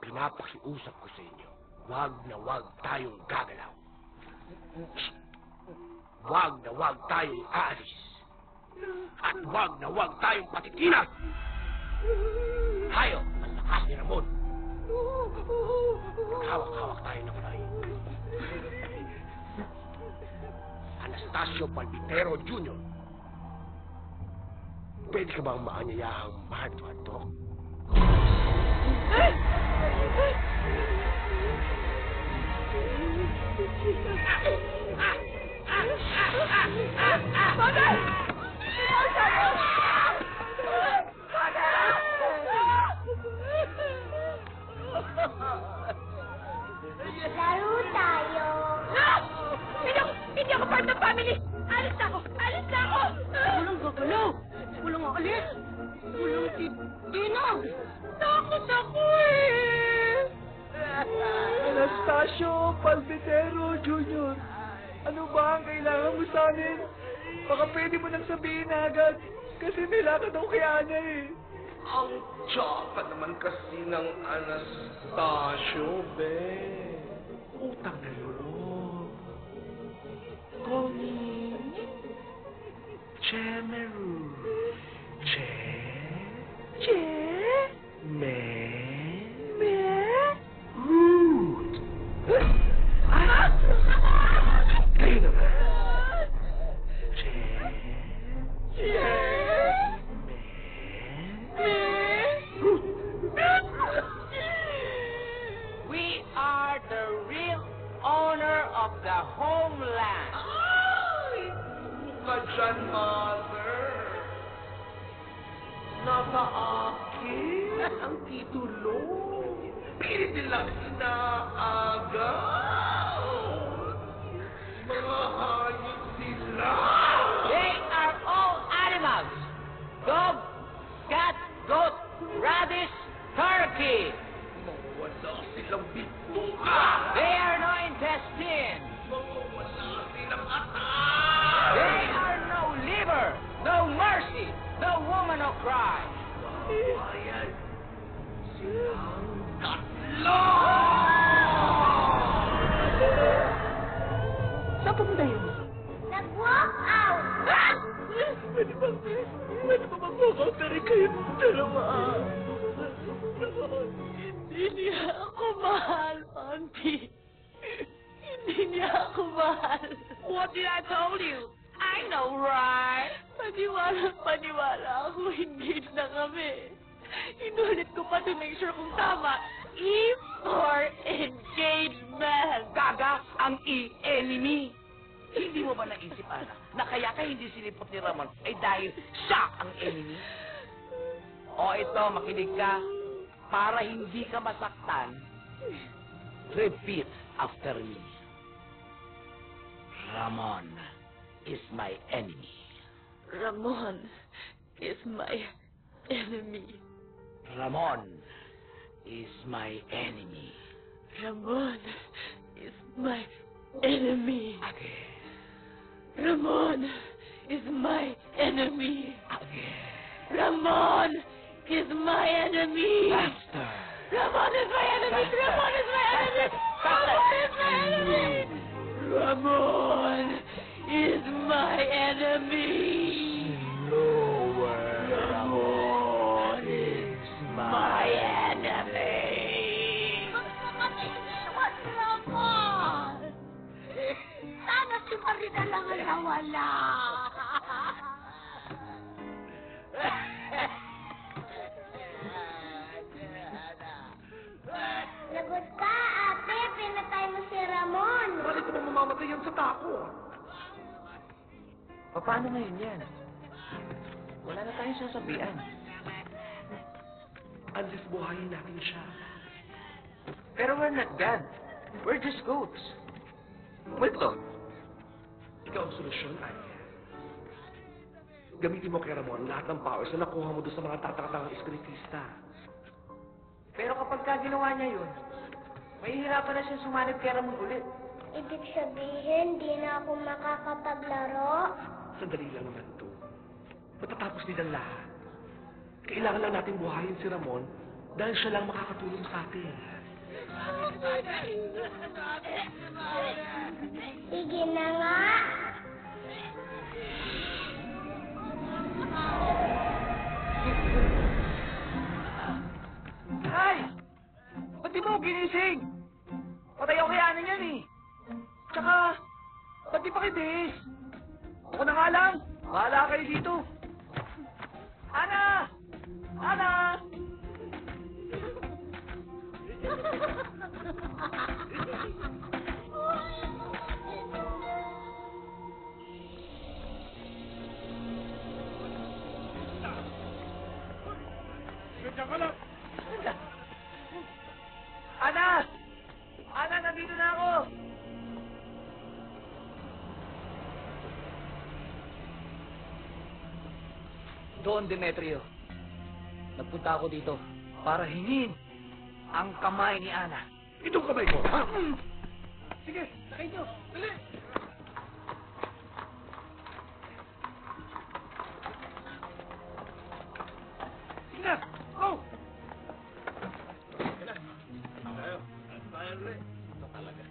pinapakiusap ko sa inyo, wag na wag tayong gagalaw. Wag na wag tayong aalis. At wag na wag tayong patitinag. Tayo, ang lakas ni Ramon. Hawak-hawak tayo ng kulay. Anastasio Balbitero Jr. Pwede ka bang maanyayahang mahadto-hadto? Laro tayo. Hindi ako part ng family! Alis na ako! Alis na ako! Walang gagalaw! Walang aalis! Walang si Dinang! Takot ako eh! Anastasio Balbetero Jr. Ano ba ang kailangan mo sa amin? Baka pwede mo nang sabihin agad. Kasi may lakad ako kay Ana eh. Ang tsaka naman kasi ng Anastasio, be. Utang na loob. Call me Chemeru. Root. Kayo naman. We are the real owner of the homeland. Ka dyan, Mother. Nasa akin ang titulo. Pilit nilang inaagaw. Mga hayop sila. They are all animals. Dog, cat, goat, radish, turkey. Wala silang bituka. They are no intestine. Wala silang ata. They are no liver, no mercy, no woman no cry. Ayan. Silang tatlo. Saan pumunta yun? Nag-walk out! Pwede ba makakapere kayo ng dalawa? Hindi niya ako mahal, Auntie. Hindi niya ako mahal. What did I told you? I know, right? Paniwala ako, engaged na kami. Inulit ko pa to make sure kung tama. E for engagement. Gaga ang enemy. Hindi mo ba naisip, Ana, na kaya ka hindi sinipot ni Ramon ay dahil siya ang enemy? O ito, makinig ka. Para hindi ka masaktan, repeat after me. Ramon is my enemy. Ramon is my enemy. Ramon is my enemy. Ramon is my enemy. Again. Ramon is my enemy. Again. Ramon is my enemy. Faster. Ramon is my enemy. Ramon is my enemy. Ramon is my enemy. Ramon is my enemy. Lower. Ramon is my enemy. Gusto kami iniwan, Ramon! Sana si Marina lang ang nawala. Lagot ka, ate. Pinatay mo si Ramon. Bakit mo mamamatay yan sa tako? Paano ngayon yan? Wala na tayong sasabihan. Unless buhayin natin siya. Pero we're not God. We're just goats. Wait lang. Ikaw ang solusyon, Anya. Gamitin mo kay Ramon lahat ng powers na nakuha mo doon sa mga tatakatang espiritista. Pero kapag ka ginawa niya yun, mahihirapan na siya sumanib kay Ramon ulit. Ibig sabihin, di na ako makakapaglaro? Sandali lang naman to. Matatapos din ang lahat. Kailangan lang natin buhayin si Ramon dahil siya lang makakatulong sa atin. Sige na nga. Ay! Ba't di mo ginising? Patay ako kayanin yan eh. Tsaka, ba't di pa kayo bihis? Ako na nga lang. Bahala kayo dito. Ana! Ana! Ana! Ana, nandito na ako! Doon, Demetrio. Nagpunta ako dito para hingin ang kamay ni Ana. Itong kamay ko, ha? Sige, sakay niyo. Dali! Sige na! Go! Ito talaga.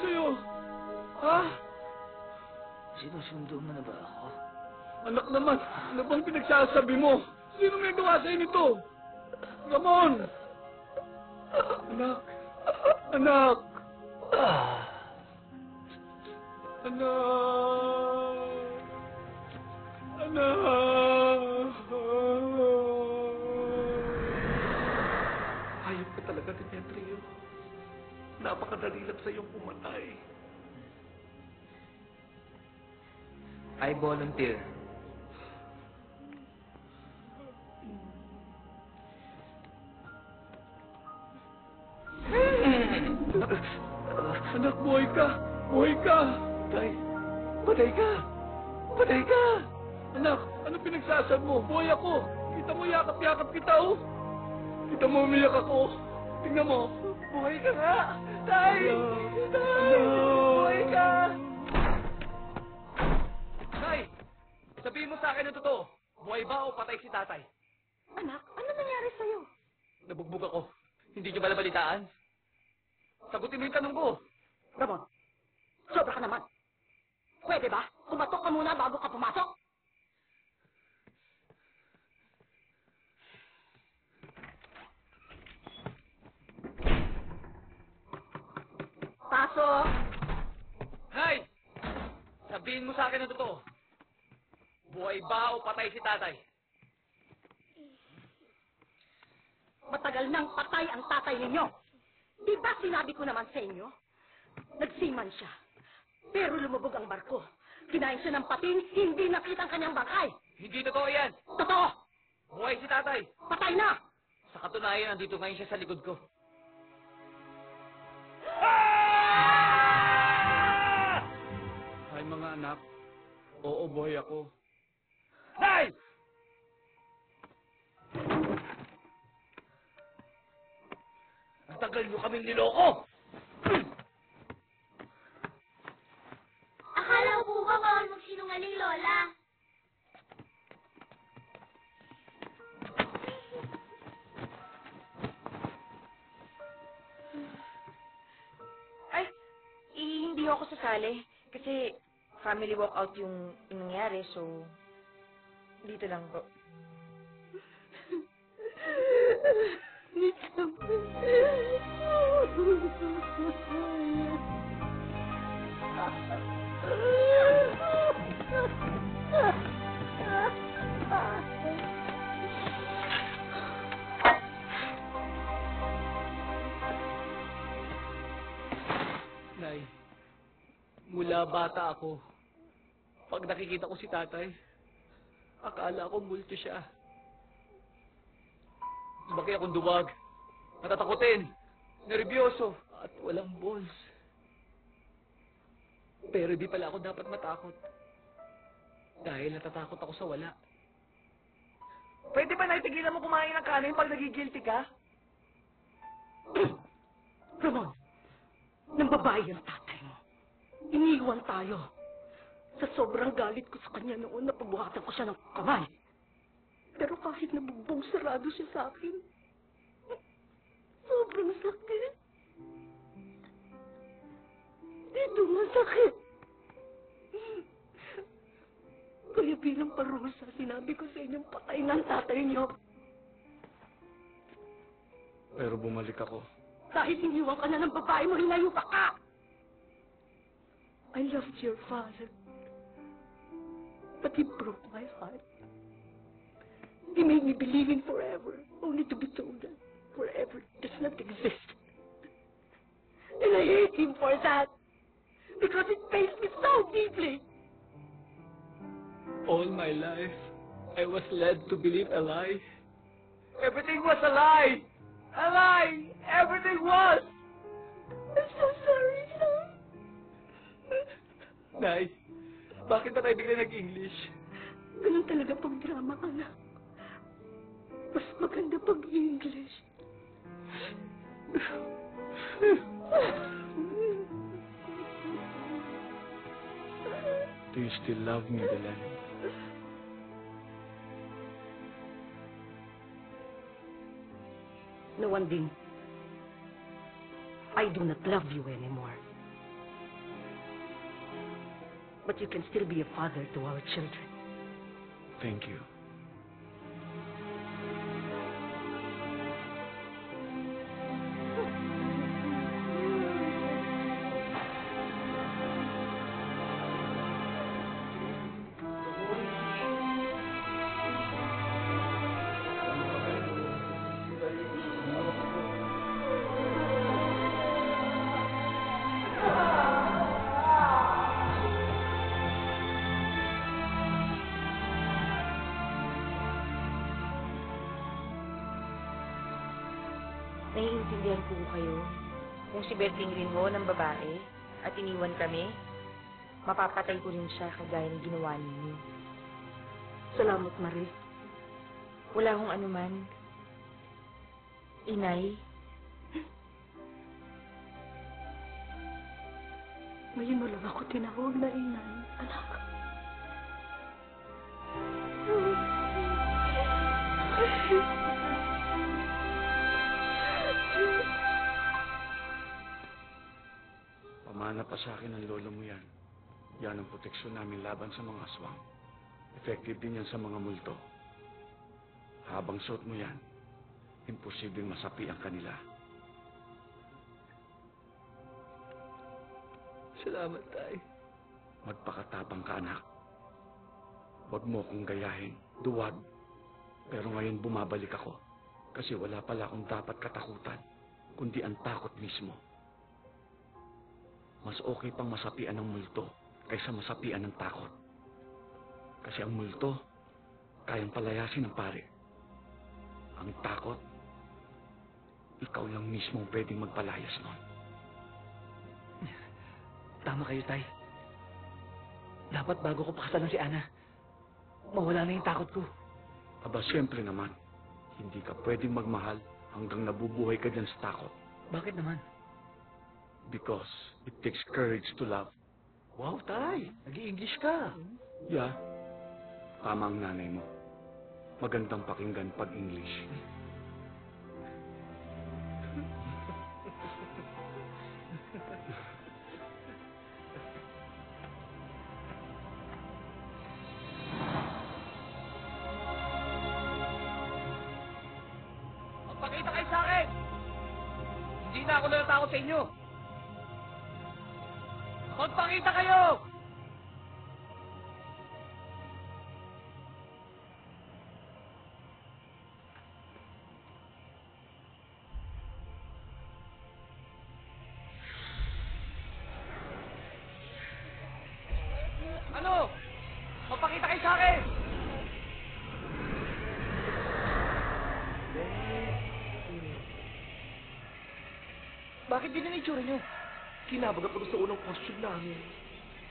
sa'yo? Ha? Sinusundo mo na ba ako? Anak naman, ano bang pinagsasabi mo? Sino may gawa sa'yo nito? Ramon! Anak! Anak! Anak! Anak! Hayop ka talaga, Demetrio. Napakadali lang sa'yong pumatay. I volunteer. Anak, buhay ka! Buhay ka! Tay, patay ka! Patay ka! Anak, ano pinagsasad mo? Buhay ako! Kita mo, yakap-yakap kita, oh! Kita mo, umiyak ako! Tingnan mo! Buhay ka nga! Tay! Tay! Buhay ka! Nay! Sabihin mo sa akin ang totoo. Buhay ba o patay si tatay? Anak, ano nangyari sa'yo? Nabugbog ako. Hindi niyo ba nabalitaan? Sagutin mo yung tanong ko. Ramon, sobra ka naman. Pwede ba? Kumatok ka muna bago ka pumasok. Pasok! Nay! Sabihin mo sa akin ang totoo. Buhay ba o patay si tatay? Matagal nang patay ang tatay ninyo. Di ba sinabi ko naman sa inyo? Nagsiman siya. Pero lumubog ang barko. Kinain siya ng pating, hindi nakita ang kanyang bangkay. Hindi totoo yan. Totoo! Buhay si tatay. Patay na! Sa katunayan, nandito ngayon siya sa likod ko. Ay, mga anak. Oo, buhay ako. Nay! Ang tagal niyo kaming niloko! Akala ko po ba bawal magsinungaling, Lola? Ay, hindi ako sasali. Kasi family walkout yung nangyari, so dito lang po. Nay, mula bata ako, pag nakikita ko si tatay, akala ko multo siya. Lumaki akong duwag, natatakutin, nervyoso, at walang balls. Pero di pala ako dapat matakot. Dahil natatakot ako sa wala. Pwede ba naitigilan mo kumain ng kanin pag nagigilty ka? Ramon, nang babae ang tatay mo. Iniwan tayo. Sa sobrang galit ko sa kanya noon, napabuhatan ko siya ng kamay. Pero kahit nabugbog, sarado siya sa akin. Sobrang sakit. Dito masakit. Kaya bilang parusa, sinabi ko sa inyong patay ng tatay niyo. Pero bumalik ako. Dahil iniwan ka na ng babae mo, hinayo pa ka! I loved your father. But he broke my heart. He made me believe in forever, only to be told that forever does not exist. And I hate him for that, because it pains me so deeply. All my life, I was led to believe a lie. Everything was a lie! A lie! Everything was! I'm so sorry, son. Nay, bakit ba tayo bigla nag-English? Ganun talaga pag drama, anak. Mas maganda pag English. Do you still love me, Belen? No one din. I do not love you anymore. But you can still be a father to our children. Thank you. Naiintindihan ko kayo. Kung si Berting rin ho ng babae at iniwan kami, mapapatay ko rin siya kagaya ng ginawa ninyo. Salamat, Marie. Wala hong anuman. Inay, Ngayon mo lang ako tinawag na inay, anak. Pamana pa sa akin ng lolo mo yan. Yan ang proteksyon namin laban sa mga aswang. Effective din yan sa mga multo. Habang suot mo yan, imposibleng masapi ang kanila. Salamat, Tay. Magpakatapang ka, anak. Huwag mo akong gayahin. Duwag. Pero ngayon bumabalik ako. Kasi wala pala akong dapat katakutan, kundi ang takot mismo. Mas okay pang masapian ng multo kaysa masapian ng takot. Kasi ang multo, kayang palayasin ng pare. Ang takot, ikaw lang mismo pwedeng magpalayas nun. Tama kayo, Tay. Dapat bago ko pakasalan si Ana, mawala na yung takot ko. Aba, siyempre naman, hindi ka pwedeng magmahal hanggang nabubuhay ka dyan sa takot. Bakit naman? Because it takes courage to love. Wow, Tay. Nag-i-English ka. Yeah. Tama ang nanay mo. Magandang pakinggan pag English. Magpakita kayo sa akin! Hindi na ako natatakot sa inyo! Magpakita kayo! Ano? Magpakita kayo sa akin! Bakit ganyan ang itsura niyo? Kinabaga pa sa unang costume namin.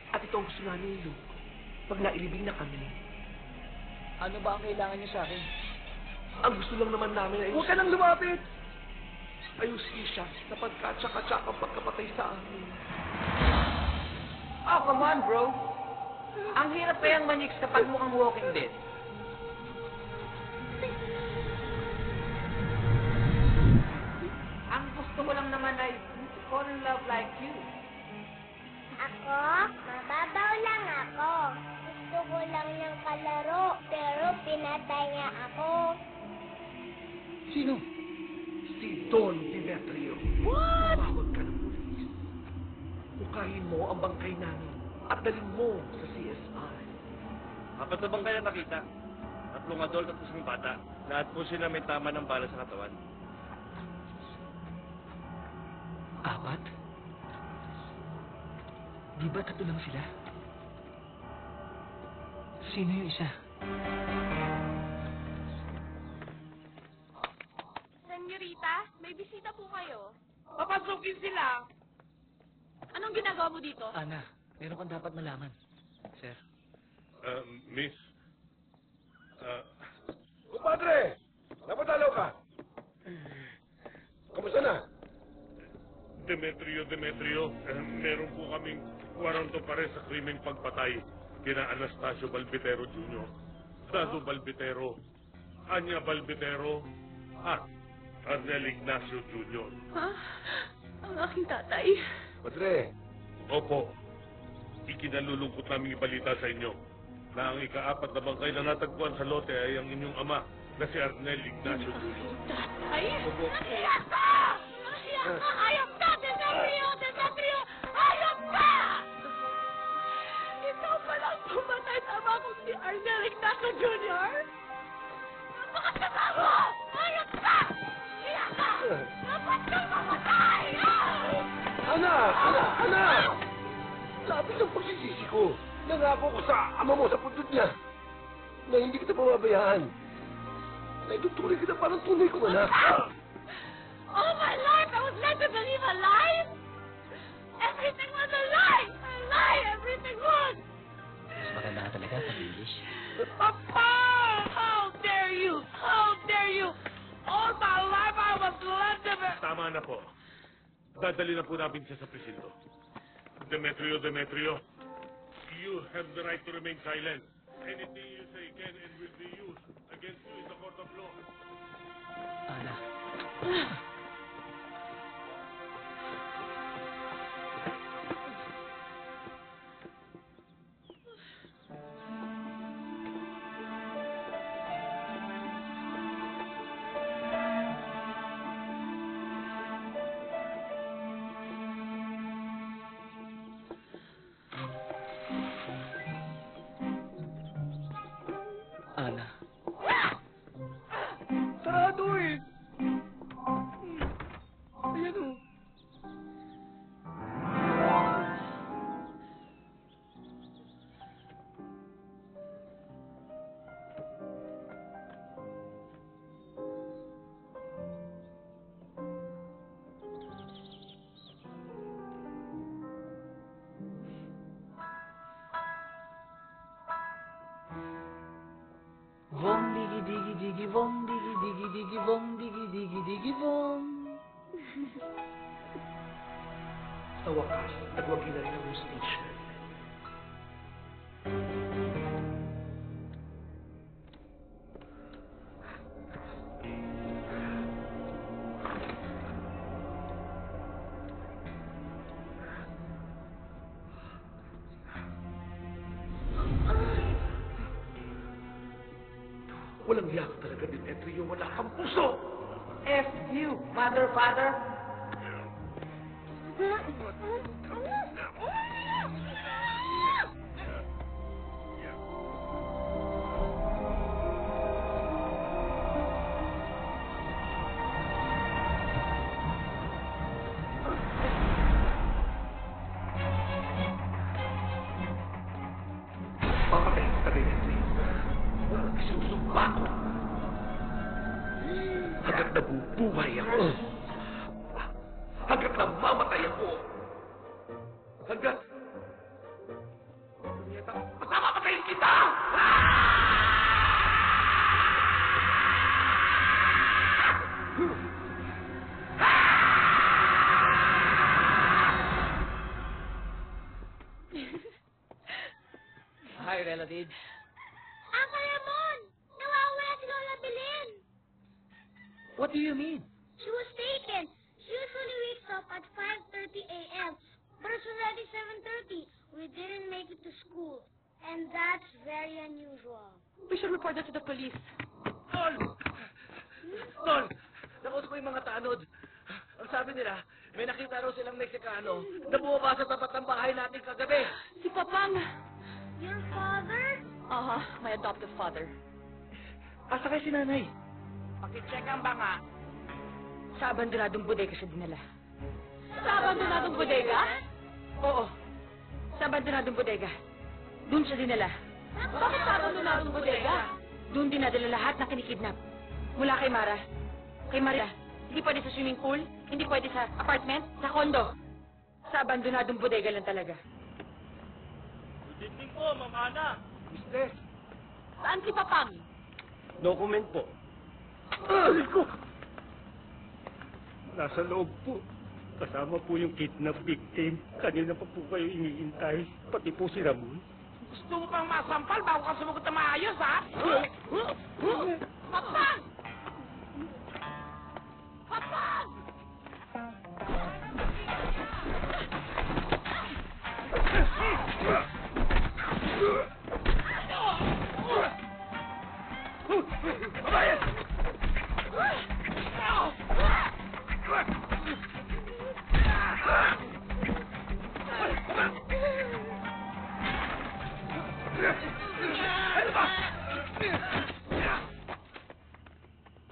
At ito ang gusto namin yung look. Pag nailibing na kami. Ano ba ang kailangan niyo sa akin? Ang gusto lang naman namin ay... Huwag ka nang lumapit! Ayusin siya na pagkatsak-atsak ang pagkapatay sa amin. Oh, come on, bro. Ang hirap kayang maniks kapag mukhang Walking Dead. Ang gusto ko lang naman ay fall in love like you. Ako? Mababaw lang ako. Gusto ko lang ng kalaro, pero pinatay niya ako. Sino? Si Don Demetrio. What? Tumawag ka ng pulis. Bukayin mo ang bangkay namin at dalhin mo sa CSI. Apat na bang kaya nakita? 3 adult at 1 bata. Lahat po sila may tama ng bala sa katawan. 4? Di ba 3 lang sila? Sino yung isa? Senyorita, may bisita po kayo. Papasukin sila! Anong ginagawa mo dito? Ana, meron kang dapat malaman. Sir. Miss. Kumpadre! Napatalaw ka! Kamusta na? Demetrio, meron po kaming waranto pare sa krimeng pagpatay kina Anastasio Balbitero Jr., Dado Balbitero, Anya Balbitero, at Arnel Ignacio Jr. Ha? Ang aking tatay. Padre! Opo. ikinalulungkot namin ibalita sa inyo na ang ika-4 na bangkay na natagpuan sa lote ay ang inyong ama na si Arnel Ignacio Julio. Ay! Iyak ka! Iyak ka! Ayop ka! Desaprio! Desaprio! Ayop ka! Ikaw palang pumatay sa ama kong si Arnel Ignacio Jr.? Napakasama mo! Ayop ka! Iyak ka! Dapat kang mamatay! Anak! Lapit ang pagsisisi ko. Nangako ko sa ama mo sa puntod niya na hindi kita pababayaan. Na itutuloy kita parang tunay kong anak. All my life, I was led to believe a lie. Everything was a lie. A lie, everything was. Mas maganda ka talaga pag English. Papa! How dare you? How dare you? All my life I was led to be... Tama na po. Dadali na po namin siya sa presinto. Demetrio, you have the right to remain silent. Anything you say can and will be used against you in the court of law. Ana. Ana. Sarado eh. Ayan o. Vom digi digi digi vom digi digi digi vom digi digi digi vom. Sa wakas, nagwagi na rin ang stage. Walang yak talaga, Demetrio. Wala kang puso! F you, mother, father. Papatay kita, Demetrio. Isusumpa ko. Hanggat nabubuhay ako. Hanggat namamatay ako. Hanggat... Masamapatayin kita! Hi, relatives. Uncle Ramon! Nawawala si Lola Belen! What do you mean? She was taken. She usually wakes up at 5:30 a.m. But it's already 7:30. We didn't make it to school. And that's very unusual. We should report that to the police. Tol! Tol! Nakausap ko yung mga tanod. Ang sabi nila, may nakita raw silang Meksikano na bumaba sa tapat ng bahay natin kagabi. Si Papang! Your father? My adoptive father. Asa kayo si nanay? Pakicheck ang banga. Sa abandoradong bodega siya dinala. Sa abandoradong bodega? Oo. Sa abandoradong bodega. Doon siya dinala. Bakit sa abandoradong bodega? Doon dinadala lahat na kinikidnap. Mula kay Mara. Kay Maria. Hindi pwede sa swimming pool. Hindi pwede sa apartment. Sa kondo. Sa abandonadong bodega lang talaga. Good evening po, Ma'am Ana. Mistress, Saan si Papang? No comment po. Aray ko! Nasa loob po. Kasama po yung kidnap victim. Kanina pa po kayo iniintay. Pati po si Ramon. Gusto mo pang masampal bago ka sumagot na maayos, ha? Papang! Papang! Babayan! Ano ba?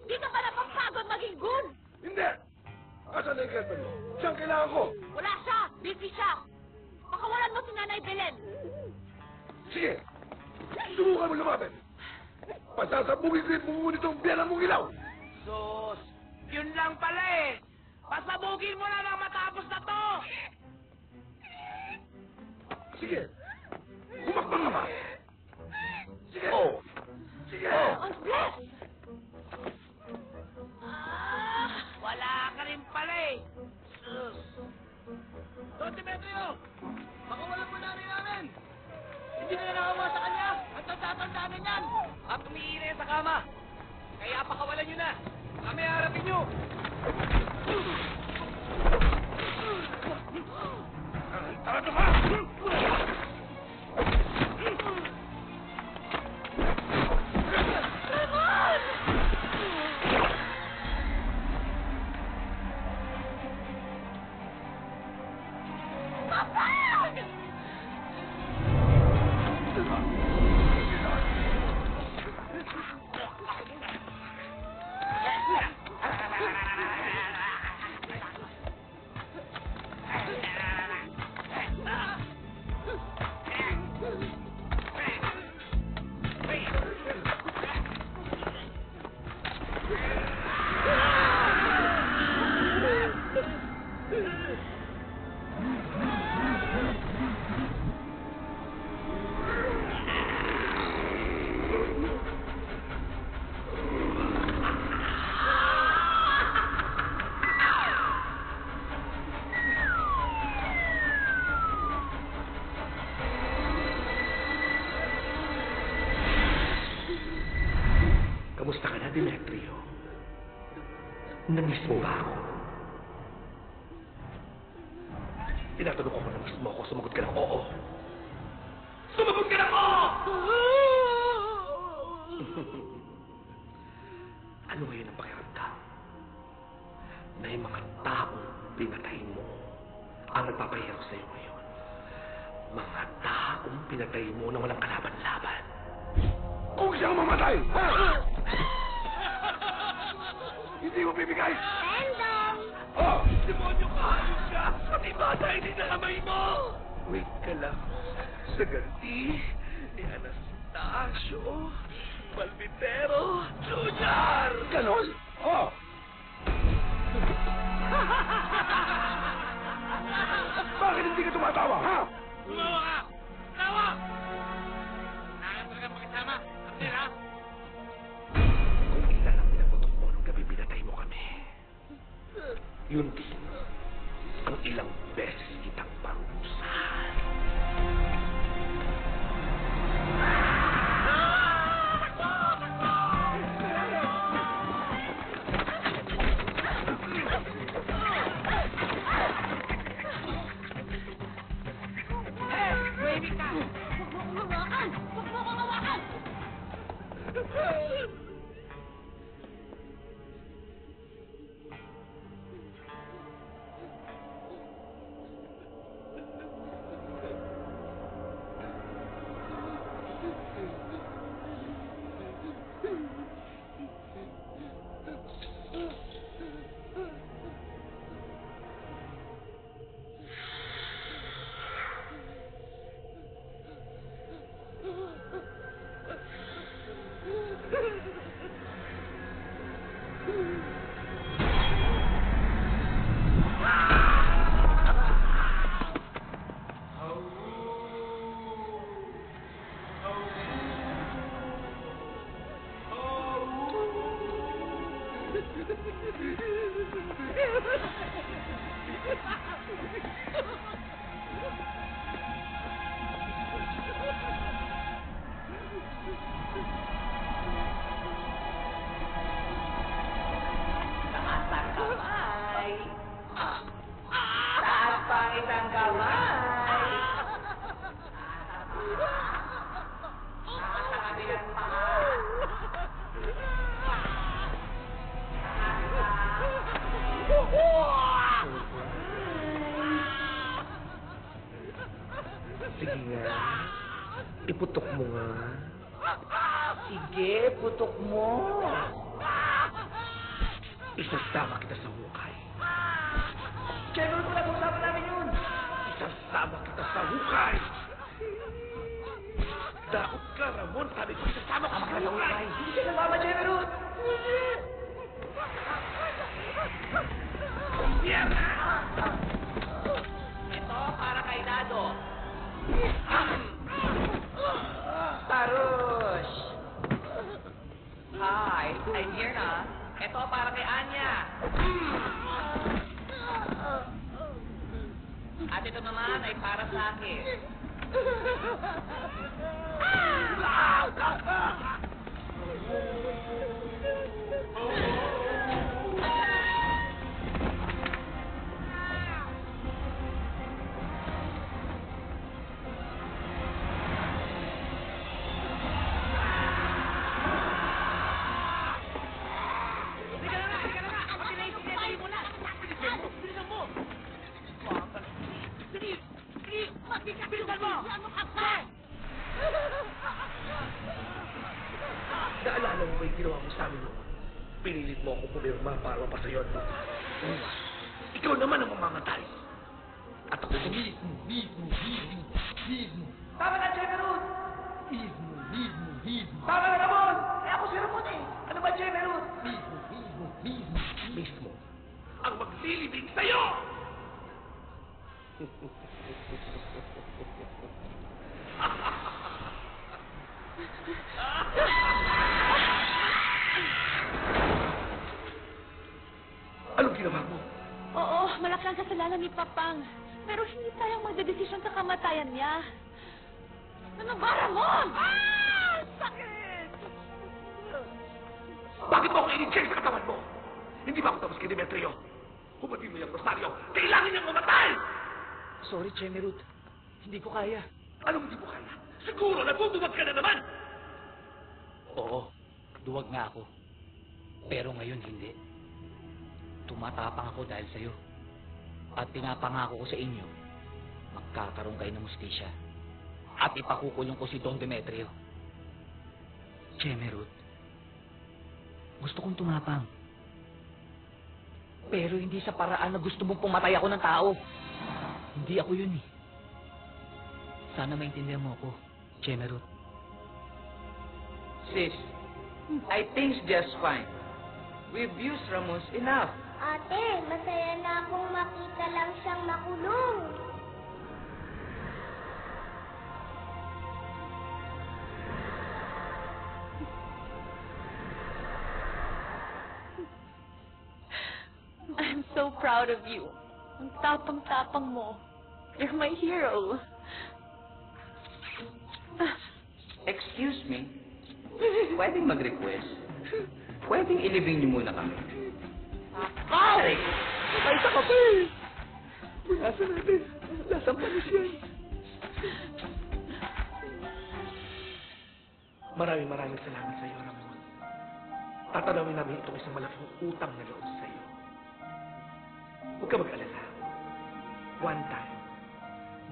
Di ka ba napapagod maging goon? Hindi! Asan na yung girlfriend mo? Siyang kailangan ko! Wala siya! Busy siya! Pakawalan mo si Nanay Belen! Sige! Subukan mo lumapit! Pasasabugin ko yung bungo nitong biyanan mong ilaw! Sus! Yun lang pala eh! Pasabugin mo na lang matapos na to! Sige! Humakbang ka pa! Sige! Oh! Sige! Ang bless! Wala ka rin pala eh! Sus! Don Demetrio! Makawalan mo na rin namin! Hindi na nakawa sa kanya! Ang tanda-tanda na yan! At umiire sa kama! Kaya pakawalan nyo na! Kami harapin nyo! Tarado ka! Kamusta ka na, Demetrio? Namiss mo ba ako? Tinatanong ko na miss mo ako, sumagot ka ng oo. Sumagot ka ng oo! Ano ngayon ang pakiramdam? Na yung mga taong pinatay mo ang nagpapahirap sa'yo ngayon. Mga taong pinatay mo na walang kalaban-laban. Kung siyang mamatay! Ha? Hindi mo bibigay! Random! Oh! Demonyo ka! Ayos ka! Pati bata hindi na kamay mo! Wait ka lang. Sa ganti ni Anastasio Balbitero Jr. Ganon? Oh! Bakit hindi ka tumatawa, ha? Tumawa ka! Tawa! Nakakit talaga makisama! Kaptir ha? Kung ilan ang pinaputok mo nung gabi pinatay mo kami, yun din ang ilang beses kitang parusahan. Baby ka! Huwag mo akong hawakan! Huwag mo akong hawakan! Taas ang kamay! Taas pa ang isang kamay! Taas ang kabilang paa! Iputok mo nga. Sige, putok mo. Isasama kita sa hukay. General, kung nag-uusapan namin yun. Isasama kita sa hukay. Takot ka, Ramon. Sabi ko, isasama ka sa hukay. Hindi siya kasama, General. Ito, para kay Dado. Tarush! Hi, I'm here na. Ito, para kay Anya. At ito naman ay para sa akin. Naalala mo ba yung ginawa mo sa amin noon? Pinilit mo ako pumirma para mapasayon mo. Ikaw naman ang mamamatay. At ako mismo. Tama na, General! Tama na, Ramon! Eh, ako si Ramon eh. Ano ba, General? Mismo. Ang maglilibing sa'yo! Anong ginawa mo? Oo, malaki ang kasalanan ni Papang. Pero hindi tayong magdedesisyon sa kamatayan niya. Ano ba, Ramon? Sakit! Bakit mo ako in-check sa katawan mo? Hindi ba ako tapos kay Demetrio? Humatin mo yung Rosario. Kailangan niyang mamatay! Sorry, General. Hindi ko kaya. Anong hindi mo kaya? Siguro natutuwag ka na naman! Oo, duwag nga ako. Pero ngayon hindi. Tumatapang ako dahil sa'yo. At pinapangako ko sa inyo, magkakaroon kayo ng mustisya. At ipakukulong ko si Don Demetrio. Chemerut, gusto kong tumapang. Pero hindi sa paraan na gusto mong pumatay ako ng tao. Hindi ako yun eh. Sana maintindihan mo ako, Chemerut. Sis, I think's just fine. We've used Ramos enough. Ate, masaya na akong makita lang siyang makulong. I'm so proud of you. Ang tapang-tapang mo. You're my hero. Excuse me, pwedeng mag-request? Pwedeng ilibing niyo muna kami. Ay! Ay, sa kape! Nasa natin. Lasang panis yan. Maraming salamat sa iyo, Ramon. Tatanawin namin itong isang malaking utang na loob sa iyo. Huwag ka mag-alala. One time,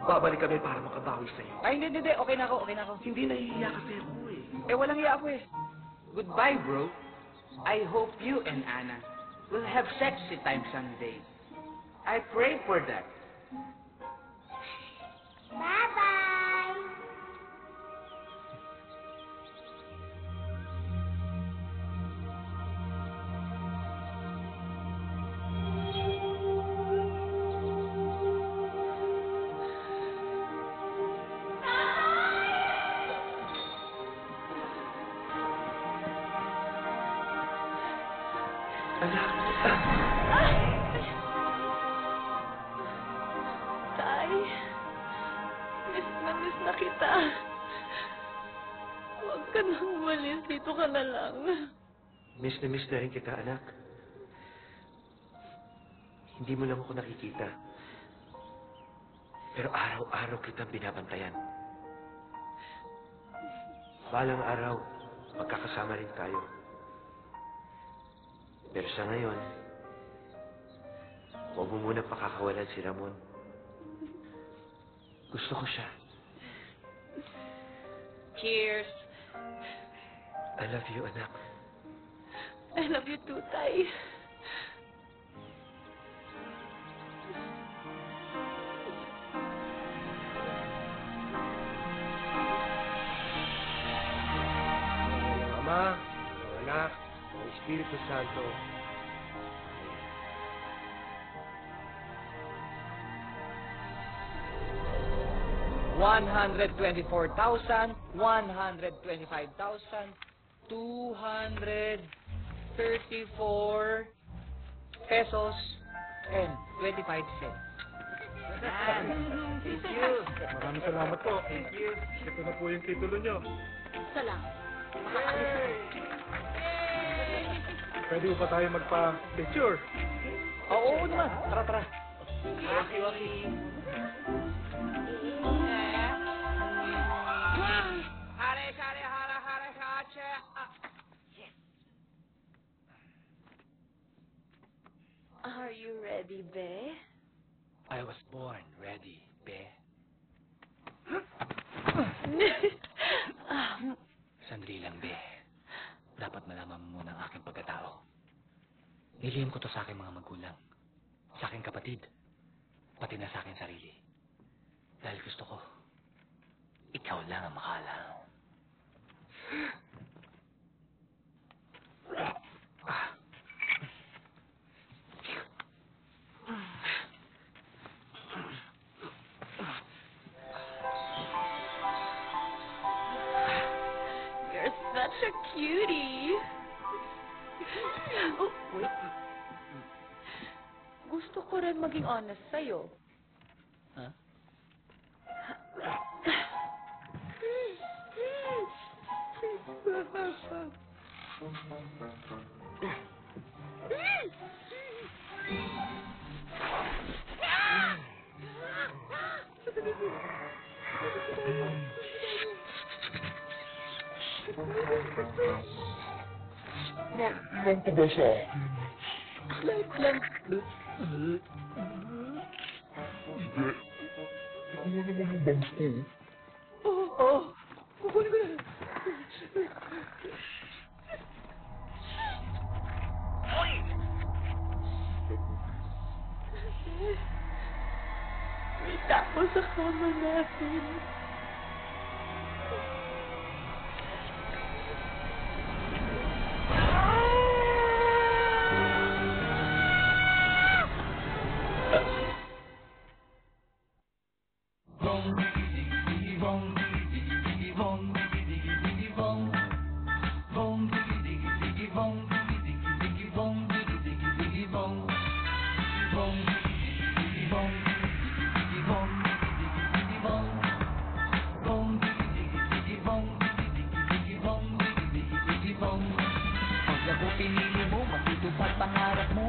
babalik kami para makabawi sa iyo. Ay, hindi. Okay na ako. Hindi nahihiya kasi ako eh. Eh, walang hiya ako eh. Goodbye, bro. I hope you and Anna will have sexy time someday. I pray for that. Bye-bye! Tay, miss na kita. Huwag ka nang umalis. Dito ka na lang. Miss na rin kita, anak. Hindi mo lang ako nakikita. Pero araw-araw kitang binabantayan. Balang araw, magkakasama rin tayo. Pero sa ngayon, huwag mo muna pakakawalan si Ramon. Gusto ko siya. Cheers. I love you, anak. I love you too, Tay. Ang Ama, ang Anak, ang Espiritu Santo. 125,234 pesos and 25 cents. Thank you. Maraming salamat po. Thank you. Ito na po yung titulo nyo. Salamat. Makakaalis na. Pwede ba tayo magpa-picture? Oo naman. Tara, tara. Waki-waki. Are you ready, Be? I was born ready, Be. Sandali lang, Be. Dapat malaman mo muna ang aking pagkatao. Nilihim ko to sa aking mga magulang, sa aking kapatid, pati na sa aking sarili. Dahil gusto ko, ikaw lang ang makalam. You're such a cutie. Oh, wait. Gusto ko rin maging honest sa'yo. Huh? Iwan ko ba sa akin? Hindi. Ito mo naman yung bangs ko. Oo. Kukunin ko na. May tao sa kama natin. Pag ako pinili mo, matutupad pangarap mo.